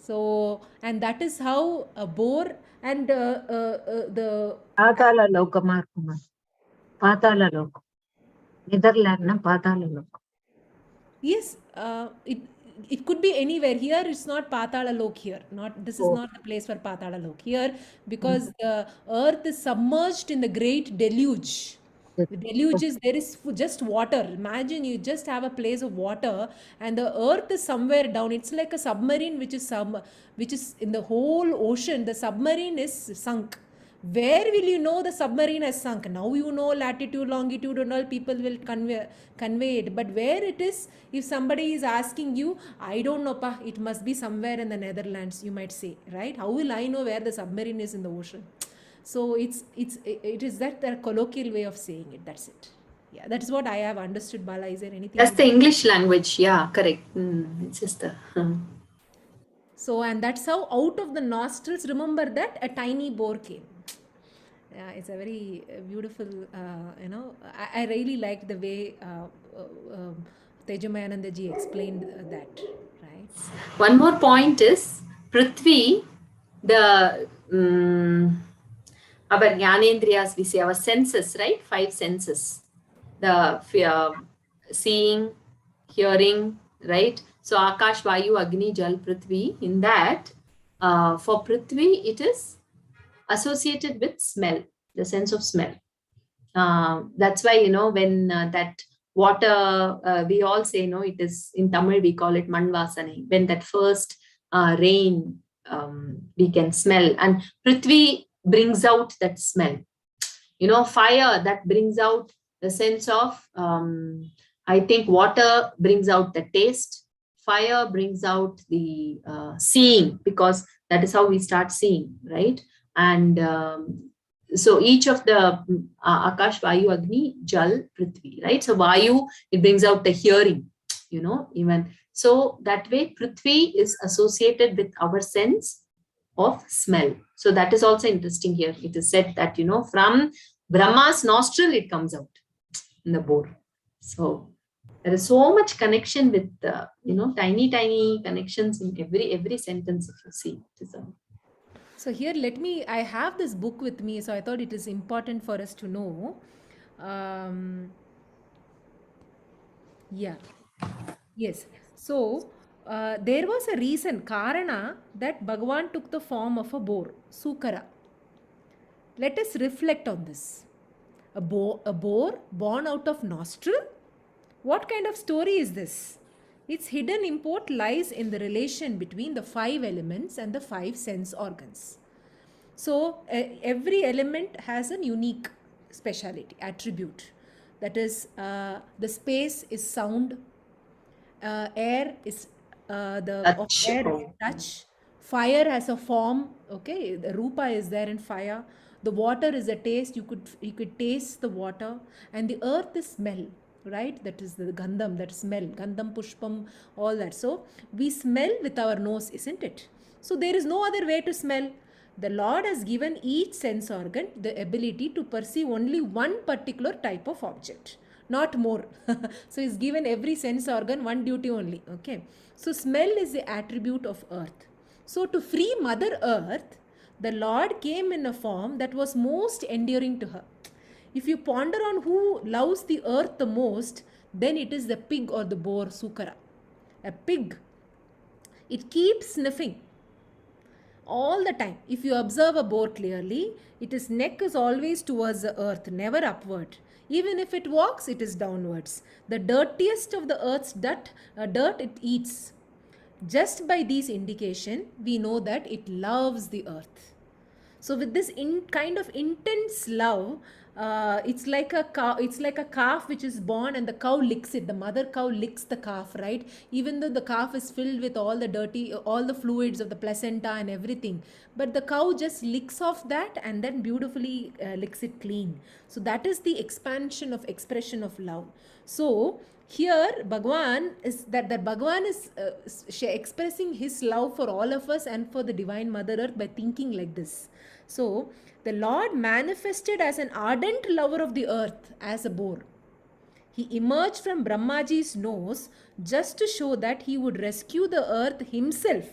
So, and that is how a boar and the
పాతాళ లోక మార్గం పాతాళ లోకం Netherland ನ పాతాళ లోకం
yes, it could be anywhere. Here it's not Patala Lok here. Not this is not the place for Patala Lok here, because the earth is submerged in the great deluge. The deluge is, there is just water. Imagine you just have a place of water and the earth is somewhere down. It's like a submarine which is in the whole ocean. The submarine is sunk. Where will you know the submarine has sunk? Now you know latitude, longitude, and all, people will convey it. But where it is, if somebody is asking you, I don't know, pa, it must be somewhere in the Netherlands, you might say, right? How will I know where the submarine is in the ocean? So it is that the colloquial way of saying it. That's it. Yeah, that's what I have understood. Bala, is there anything?
That's the English language. Yeah, correct. It's just the.
So, and that's how out of the nostrils, remember that a tiny boar came. Yeah, it's a very beautiful, I really liked the way Tejamayanandaji explained that, right?
One more point is Prithvi, the our Jnanendriyas, we say our senses, right? 5 senses. The seeing, hearing, right? So Akash, Vayu, Agni, Jal, Prithvi. In that, for Prithvi, it is associated with smell, the sense of smell. That's why, when that water, we all say, it is in Tamil, we call it manvasane. When that first rain, we can smell. And Prithvi brings out that smell. Fire, that brings out the sense of, I think water brings out the taste. Fire brings out the seeing, because that is how we start seeing, right? And so each of the Akash, Vayu, Agni, Jal, Prithvi, right? So Vayu, it brings out the hearing, even. So that way, Prithvi is associated with our sense of smell. So that is also interesting here. It is said that, from Brahma's nostril, it comes out in the boar. So there is so much connection with, tiny, tiny connections in every sentence, if you see.
So here, I have this book with me, so I thought it is important for us to know. Yeah. Yes. So there was a reason, Karana, that Bhagavan took the form of a boar, Sukara. Let us reflect on this. A boar born out of nostril? What kind of story is this? Its hidden import lies in the relation between the 5 elements and the 5 sense organs. So every element has a unique speciality, attribute. That is, the space is sound, air is the of
Touch.
air is
Oh.
touch, fire has a form. Okay, the rupa is there in fire. The water is a taste. You could taste the water, and the earth is smell. Right, that is the gandham, that smell, gandham pushpam, all that. So we smell with our nose, isn't it? So there is no other way to smell. The Lord has given each sense organ the ability to perceive only one particular type of object, not more. So he's given every sense organ one duty only. Okay. So smell is the attribute of earth. So to free Mother Earth, the Lord came in a form that was most endearing to her. If you ponder on who loves the earth the most, then it is the pig or the boar, Sukara. A pig, it keeps sniffing all the time. If you observe a boar clearly, its neck is always towards the earth, never upward. Even if it walks, it is downwards. The dirtiest of the earth's dirt it eats. Just by these indication, we know that it loves the earth. So with this kind of intense love, it's like a cow, it's like a calf which is born and the cow licks it. The mother cow licks the calf, right? Even though the calf is filled with all the dirty, all the fluids of the placenta and everything, but the cow just licks off that and then beautifully licks it clean. So that is the expansion of expression of love. So here Bhagwan is that Bhagwan is expressing his love for all of us and for the divine mother earth by thinking like this. So the Lord manifested as an ardent lover of the earth as a boar. He emerged from Brahmaji's nose just to show that he would rescue the earth himself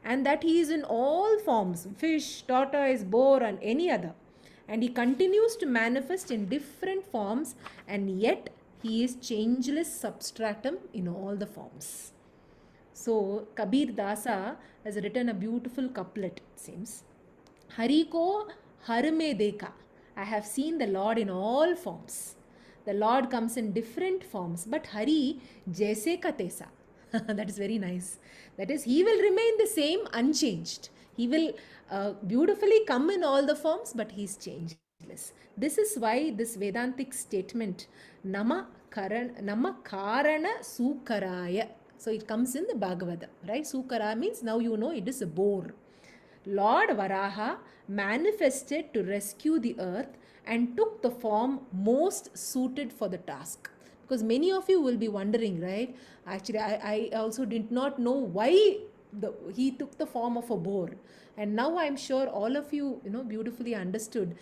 and that he is in all forms, fish, tortoise, boar and any other. And he continues to manifest in different forms, and yet he is changeless substratum in all the forms. So Kabir Dasa has written a beautiful couplet, it seems. Hari ko har mein dekha. I have seen the Lord in all forms. The Lord comes in different forms, but Hari jaise ka tesa. That is very nice. That is, he will remain the same, unchanged. He will beautifully come in all the forms, but he is changeless. This is why this Vedantic statement, Nama Karana Sukaraya. So it comes in the Bhagavatam, right? Sukara means now you know it is a boar. Lord Varaha manifested to rescue the earth and took the form most suited for the task. Because many of you will be wondering, right? Actually, I also did not know why he took the form of a boar. And now I'm sure all of you, beautifully understood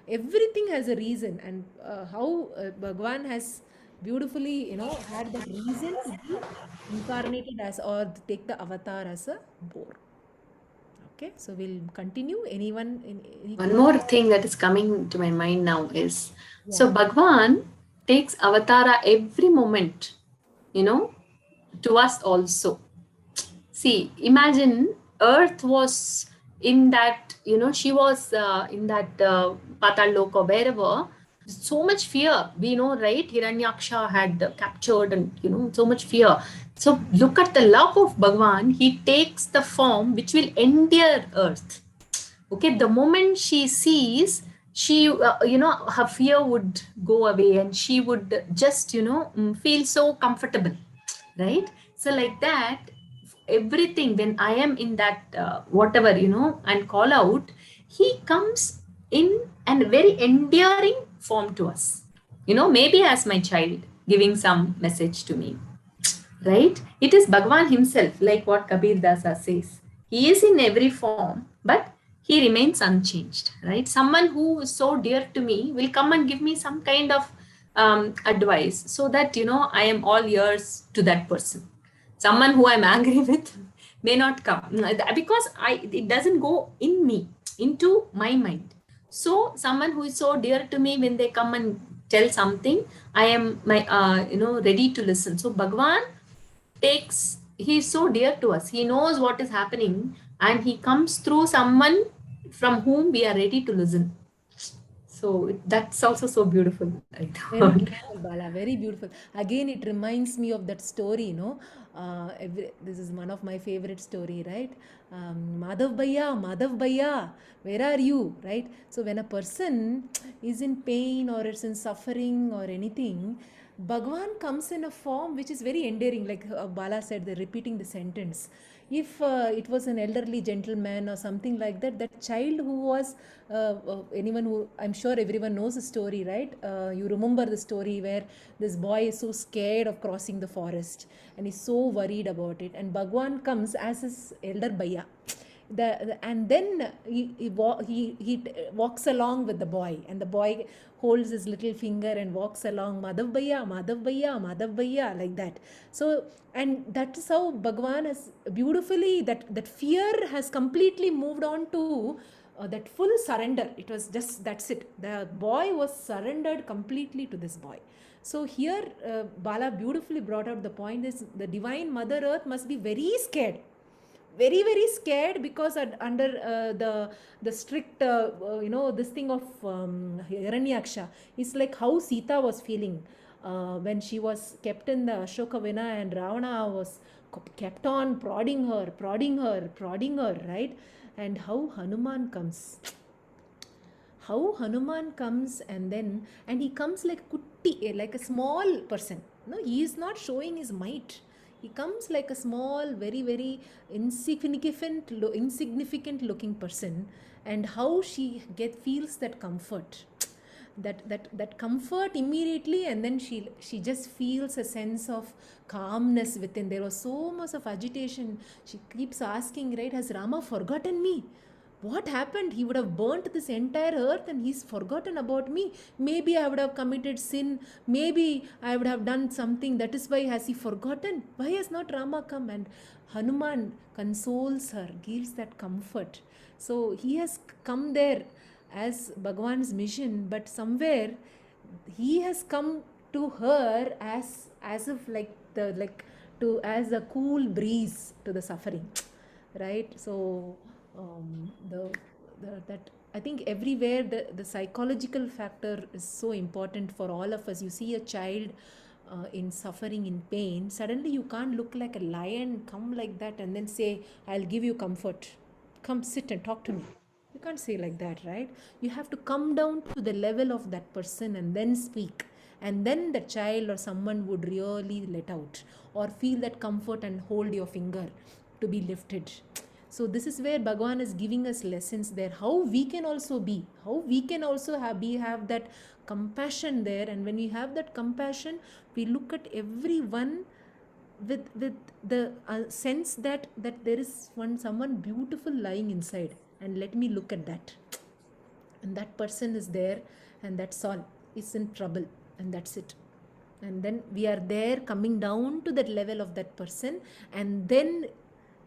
everything has a reason, and how Bhagwan has beautifully, had the reason to be incarnated as or take the avatar as a boar. Okay, so we'll continue. Anyone?
One more thing that is coming to my mind now is,
Yeah.
so Bhagwan takes avatara every moment, to us also. See, imagine Earth was in that, she was in that Patal Loka, wherever, so much fear. We know, right? Hiranyaksha had captured and, so much fear. So look at the love of Bhagwan. He takes the form which will endear Earth. Okay, the moment she sees, she, her fear would go away and she would just, feel so comfortable, right? So like that, everything, when I am in that whatever, and call out, he comes in a very endearing form to us, maybe as my child giving some message to me, right? It is Bhagwan himself, like what Kabir Dasa says. He is in every form, but he remains unchanged, right? Someone who is so dear to me will come and give me some kind of advice, so that, I am all ears to that person. Someone who I'm angry with may not come, because it doesn't go in me, into my mind. So someone who is so dear to me, when they come and tell something, I am ready to listen. So Bhagwan he's so dear to us. He knows what is happening and he comes through someone from whom we are ready to listen. So that's also so beautiful, I
Very
thought.
beautiful, Bala. Very beautiful. Again, it reminds me of that story, you know. This is one of my favorite story, right? Madhav Bhaiya, where are you, right? So when a person is in pain or is in suffering or anything, Bhagwan comes in a form which is very endearing, like Bala said, they're repeating the sentence. If it was an elderly gentleman or something like that, that child who was anyone who, I'm sure everyone knows the story, right? You remember the story where this boy is so scared of crossing the forest and he's so worried about it, and Bhagwan comes as his elder Bhaiya. And then walks along with the boy, and the boy holds his little finger and walks along, Madhav Bhaiya, Madhav Bhaiya, Madhav Bhaiya, like that. So, and that is how Bhagwan has beautifully, that fear has completely moved on to that full surrender. It was just, that's it, the boy was surrendered completely to this boy. So here Bala beautifully brought out the point is the divine mother earth must be very scared, very very scared, because under the strict this thing of Hiranyaksha, is like how Sita was feeling when she was kept in the Ashokavana, and Ravana was kept on prodding her, right? And how Hanuman comes, and then, and he comes like kutti, like a small person. No, he is not showing his might. He comes like a small, very very insignificant looking person, and how she feels that comfort, that comfort immediately, and then she just feels a sense of calmness within. There was so much of agitation. She keeps asking, right, has Rama forgotten me? What happened? He would have burnt this entire earth and he's forgotten about me. Maybe I would have committed sin. Maybe I would have done something. That is why has he forgotten? Why has not Rama come? And Hanuman consoles her, gives that comfort. So he has come there as Bhagwan's mission, but somewhere he has come to her as if like the like to as a cool breeze to the suffering, right? So that I think everywhere the psychological factor is so important for all of us. You see a child in suffering, in pain, suddenly you can't look like a lion, come like that and then say, I'll give you comfort, come sit and talk to me. You can't say like that, right? You have to come down to the level of that person and then speak, and then the child or someone would really let out or feel that comfort and hold your finger to be lifted. So this is where Bhagwan is giving us lessons there, how we can also be, how we can also have that compassion there. And when we have that compassion, we look at everyone with the sense that there is someone beautiful lying inside, and let me look at that, and that person is there, and that's all, is in trouble, and that's it. And then we are there coming down to that level of that person, and then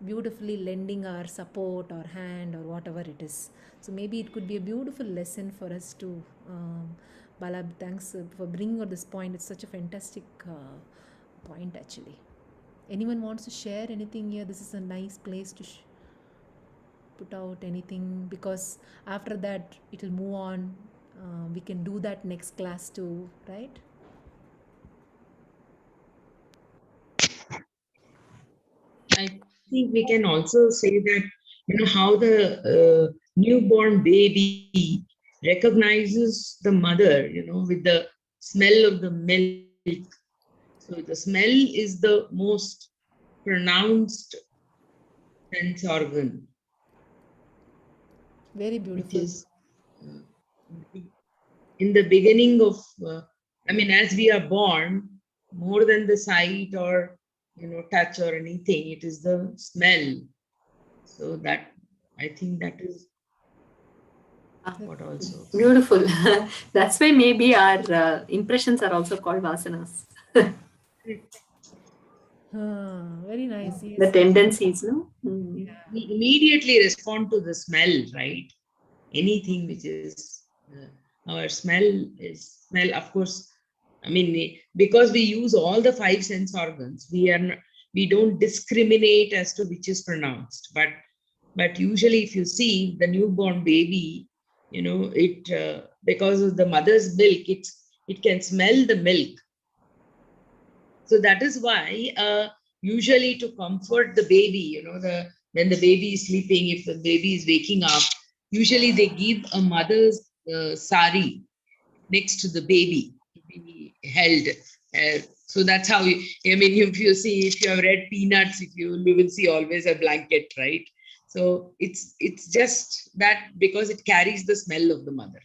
beautifully lending our support or hand or whatever it is. So maybe it could be a beautiful lesson for us to Bala, thanks for bringing out this point. It's such a fantastic point actually. Anyone wants to share anything here? This is a nice place to put out anything, because after that it will move on. We can do that next class too, right?
I think we can also say that, how the newborn baby recognizes the mother, with the smell of the milk. So the smell is the most pronounced sense organ,
Very
which
beautiful.
is in the beginning of, as we are born, more than the sight or, touch or anything, it is the smell. So that, I think that is what also.
Beautiful. That's why maybe our impressions are also called vasanas.
Very nice.
The
Yes.
tendencies, no? Mm.
We immediately respond to the smell, right? Anything which is, our smell, of course, because we use all the five sense organs, we we don't discriminate as to which is pronounced. But usually, if you see the newborn baby, it because of the mother's milk, it can smell the milk. So that is why usually to comfort the baby, when the baby is sleeping, if the baby is waking up, usually they give a mother's sari next to the baby to be held. So that's how if you see, if you have read Peanuts, you will see always a blanket, right? So it's just that because it carries the smell of the mother.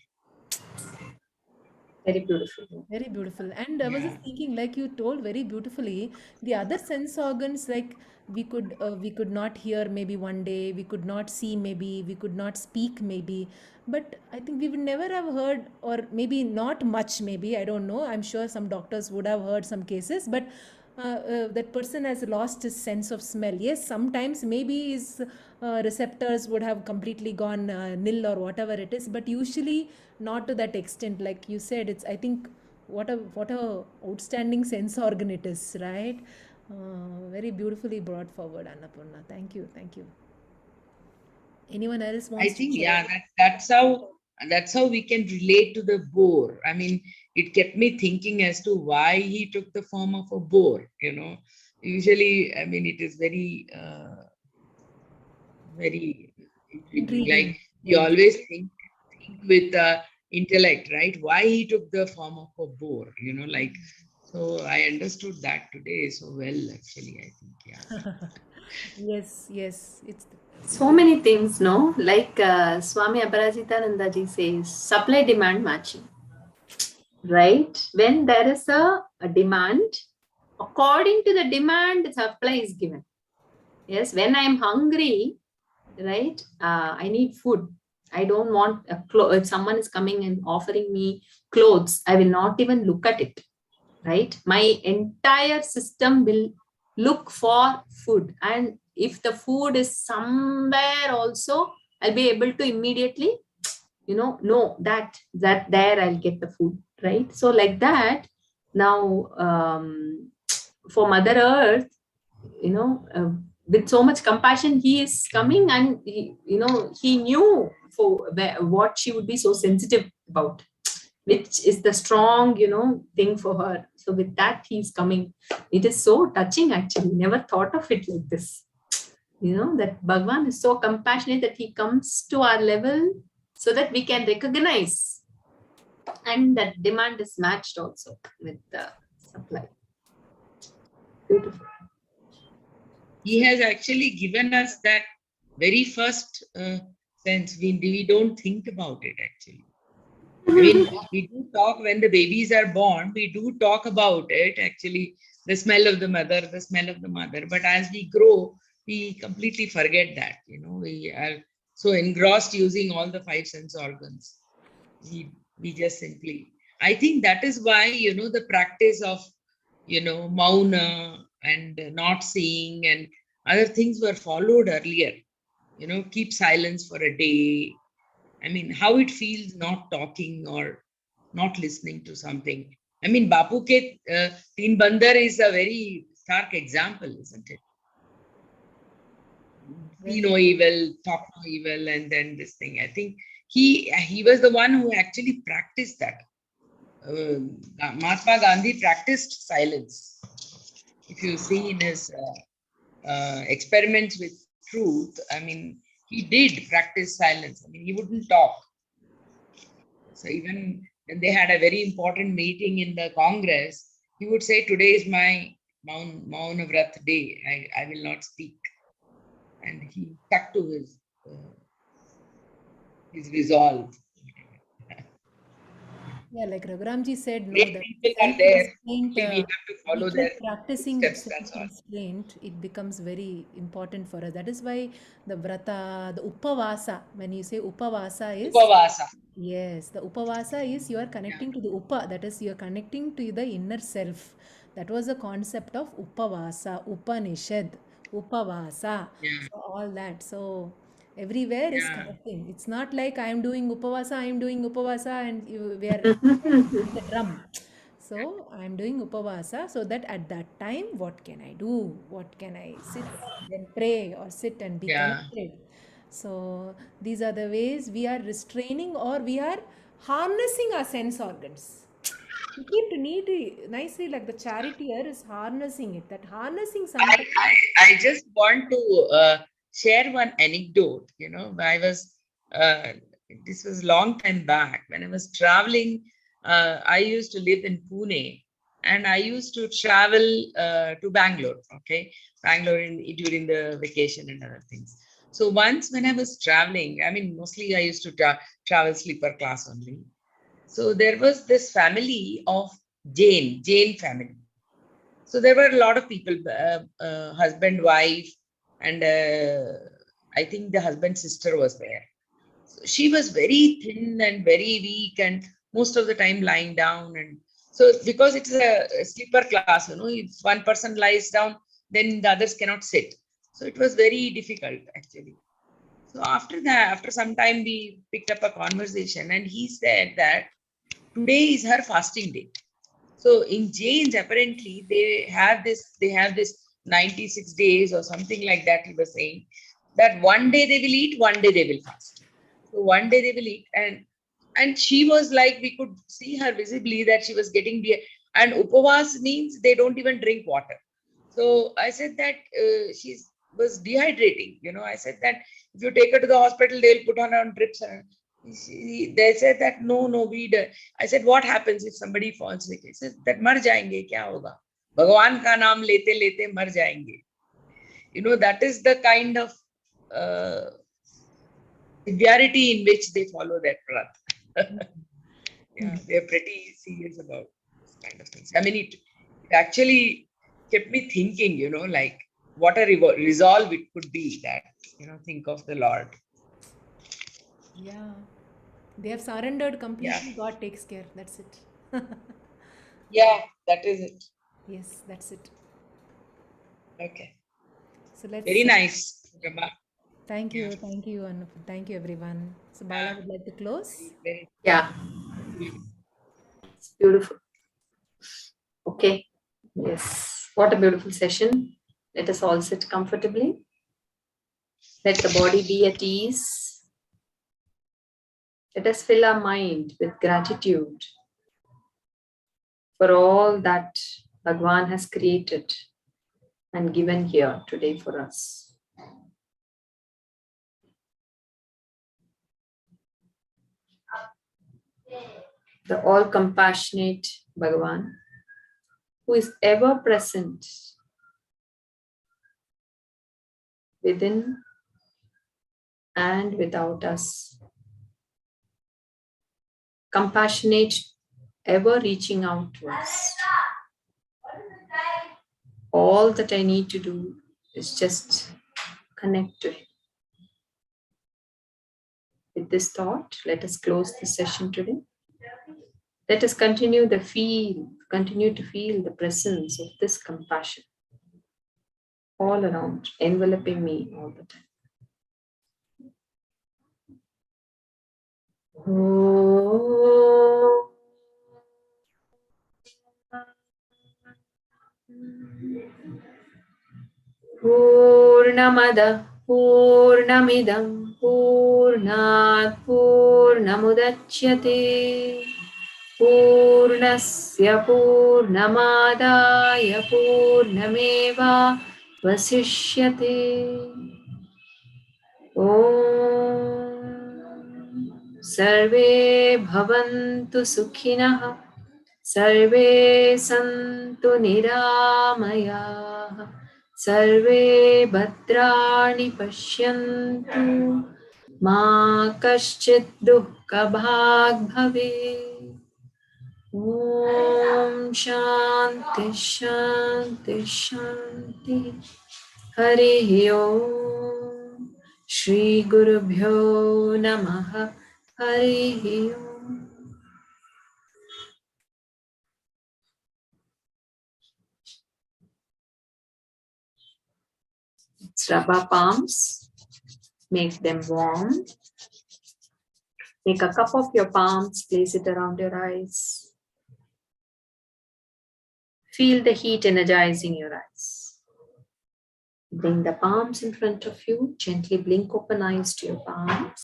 Very beautiful.
Very beautiful. And I was
Yeah.
just thinking, like you told very beautifully, the other sense organs, like we could not hear maybe one day, we could not see maybe, we could not speak maybe, but I think we would never have heard, or maybe not much, maybe I don't know. I'm sure some doctors would have heard some cases, but that person has lost his sense of smell. Yes, sometimes maybe his receptors would have completely gone nil or whatever it is, but usually not to that extent. Like you said, it's, I think, what a outstanding sense organ it is, right? Very beautifully brought forward, Annapurna. Thank you. Anyone else
I
wants to
think,
share?
yeah, that's how we can relate to the boar. I mean, it kept me thinking as to why he took the form of a boar. Usually, I mean, it is very intriguing. Like
Intriguing.
we
Very.
always think with intellect, right? Why he took the form of a boar. Like, so I understood that today so well, actually, I think, yeah.
Yes, yes. It's
So many things, no? Like Swami Abharajitananda ji says, supply demand matching, right? When there is a demand, according to the demand, supply is given. Yes, when I am hungry, right? I need food. I don't want if someone is coming and offering me clothes, I will not even look at it, right? My entire system will look for food, and if the food is somewhere also, I'll be able to immediately know that there I'll get the food, right? So like that. Now for Mother Earth, with so much compassion, he is coming, and he knew what she would be so sensitive about, which is the strong thing for her. So with that, he's coming. It is so touching, actually. Never thought of it like this. That Bhagwan is so compassionate that he comes to our level so that we can recognize, and that demand is matched also with the supply. Beautiful.
He has actually given us that very first sense. We don't think about it, actually. I mean, we do talk when the babies are born, we do talk about it, actually, the smell of the mother, the smell of the mother. But as we grow, we completely forget that. We are so engrossed using all the five sense organs. We just simply, I think that is why, the practice of, mauna and not seeing and other things were followed earlier. Keep silence for a day. I mean, how it feels not talking or not listening to something. I mean, Bapu ke Teen Bandar is a very stark example, isn't it? See no evil, talk no evil, and then this thing. I think he was the one who actually practiced that. Mahatma Gandhi practiced silence. If you see in his experiments with truth, I mean, he did practice silence. I mean, he wouldn't talk. So even when they had a very important meeting in the Congress, he would say, "Today is my Mauna Vrat day. I will not speak." And he stuck to his resolve.
Yeah, like Raghuramji said, no,
Great
that
people are there.
self-restraint,
Only we have to
we
follow their
keep practicing
footsteps. That's all.
self-restraint, it becomes very important for us. That is why the vrata, the upavasa, when you say upavasa is,
Upavasa.
yes, the upavasa is you are
Yeah.
connecting to the upa, that is, you are connecting to the inner self. That was the concept of upavasa, Upanishad, upavasa,
Yeah.
so all that. So everywhere is
Yeah.
connecting. It's not like I am doing upavasa, and we are the drum. So I'm doing upavasa so that at that time, what can I do? What can I sit and pray or sit and be
Yeah.
connected? So these are the ways we are restraining or we are harnessing our sense organs. You keep neatly, nicely like the charioteer is harnessing it. That harnessing
I,
sometimes.
I just want to share one anecdote. Uh, this was long time back when I was traveling. I used to live in Pune, and I used to travel to Bangalore. Okay, Bangalore during the vacation and other things. So once when I was traveling, I mean, mostly I used to travel sleeper class only. So there was this family of Jain family. So there were a lot of people, husband, wife, and I think the husband's sister was there. So she was very thin and very weak, and most of the time lying down. And so because it's a sleeper class, if one person lies down, then the others cannot sit. So it was very difficult actually. So after that, after some time, we picked up a conversation, and he said that today is her fasting day. So in Jains, apparently they have this 96 days or something like that. He was saying that one day they will eat, one day they will fast. So one day they will eat, and she was like, we could see her visibly that she was getting and upavas means they don't even drink water. So I said that she was dehydrating. I said that if you take her to the hospital, they'll put her on drips. And they said that no, I said, what happens if somebody falls sick? He said that mar jayenge, kya hoga? Bhagavan ka naam lete lete mar jayenge. That is the kind of uh, severity in which they follow that path. Yeah, they're pretty serious about this kind of things. I mean, it actually kept me thinking, like what a resolve it could be that, think of the Lord.
Yeah. They have surrendered
Yeah.
completely. God takes care. That's it.
Yeah, that is it.
Yes, that's it.
Okay.
So let's
Very nice, Prabha.
thank
Yeah.
you, thank you, and thank you everyone. So Bala would like to close.
Very,
Yeah,
very
it's beautiful. Okay. Yes. What a beautiful session. Let us all sit comfortably. Let the body be at ease. Let us fill our mind with gratitude for all that Bhagwan has created and given here today for us. The all compassionate Bhagavan, who is ever present within and without us. Compassionate, ever reaching out to us. All that I need to do is just connect to Him. With this thought, let us close the session today. Let us continue to feel the presence of this compassion all around, enveloping me all the time. Oh. Purnamada Purnamidam Purnat Purnamudachyate Purnasya Purnamadaya Purnameva Vasishyate. Om Sarve Bhavantu Sukhinah Sarve Santu Niramaya Sarve Bhadrani Pashyantu Ma Kaschit Dukkha Bhag Bhave. Om Shanti Shanti Shanti. Hari Om. Shri Guru Bhyo Namaha. Hari Om. Rub our palms, make them warm. Make a cup of your palms, place it around your eyes. Feel the heat energizing your eyes. Bring the palms in front of you. Gently blink open eyes to your palms.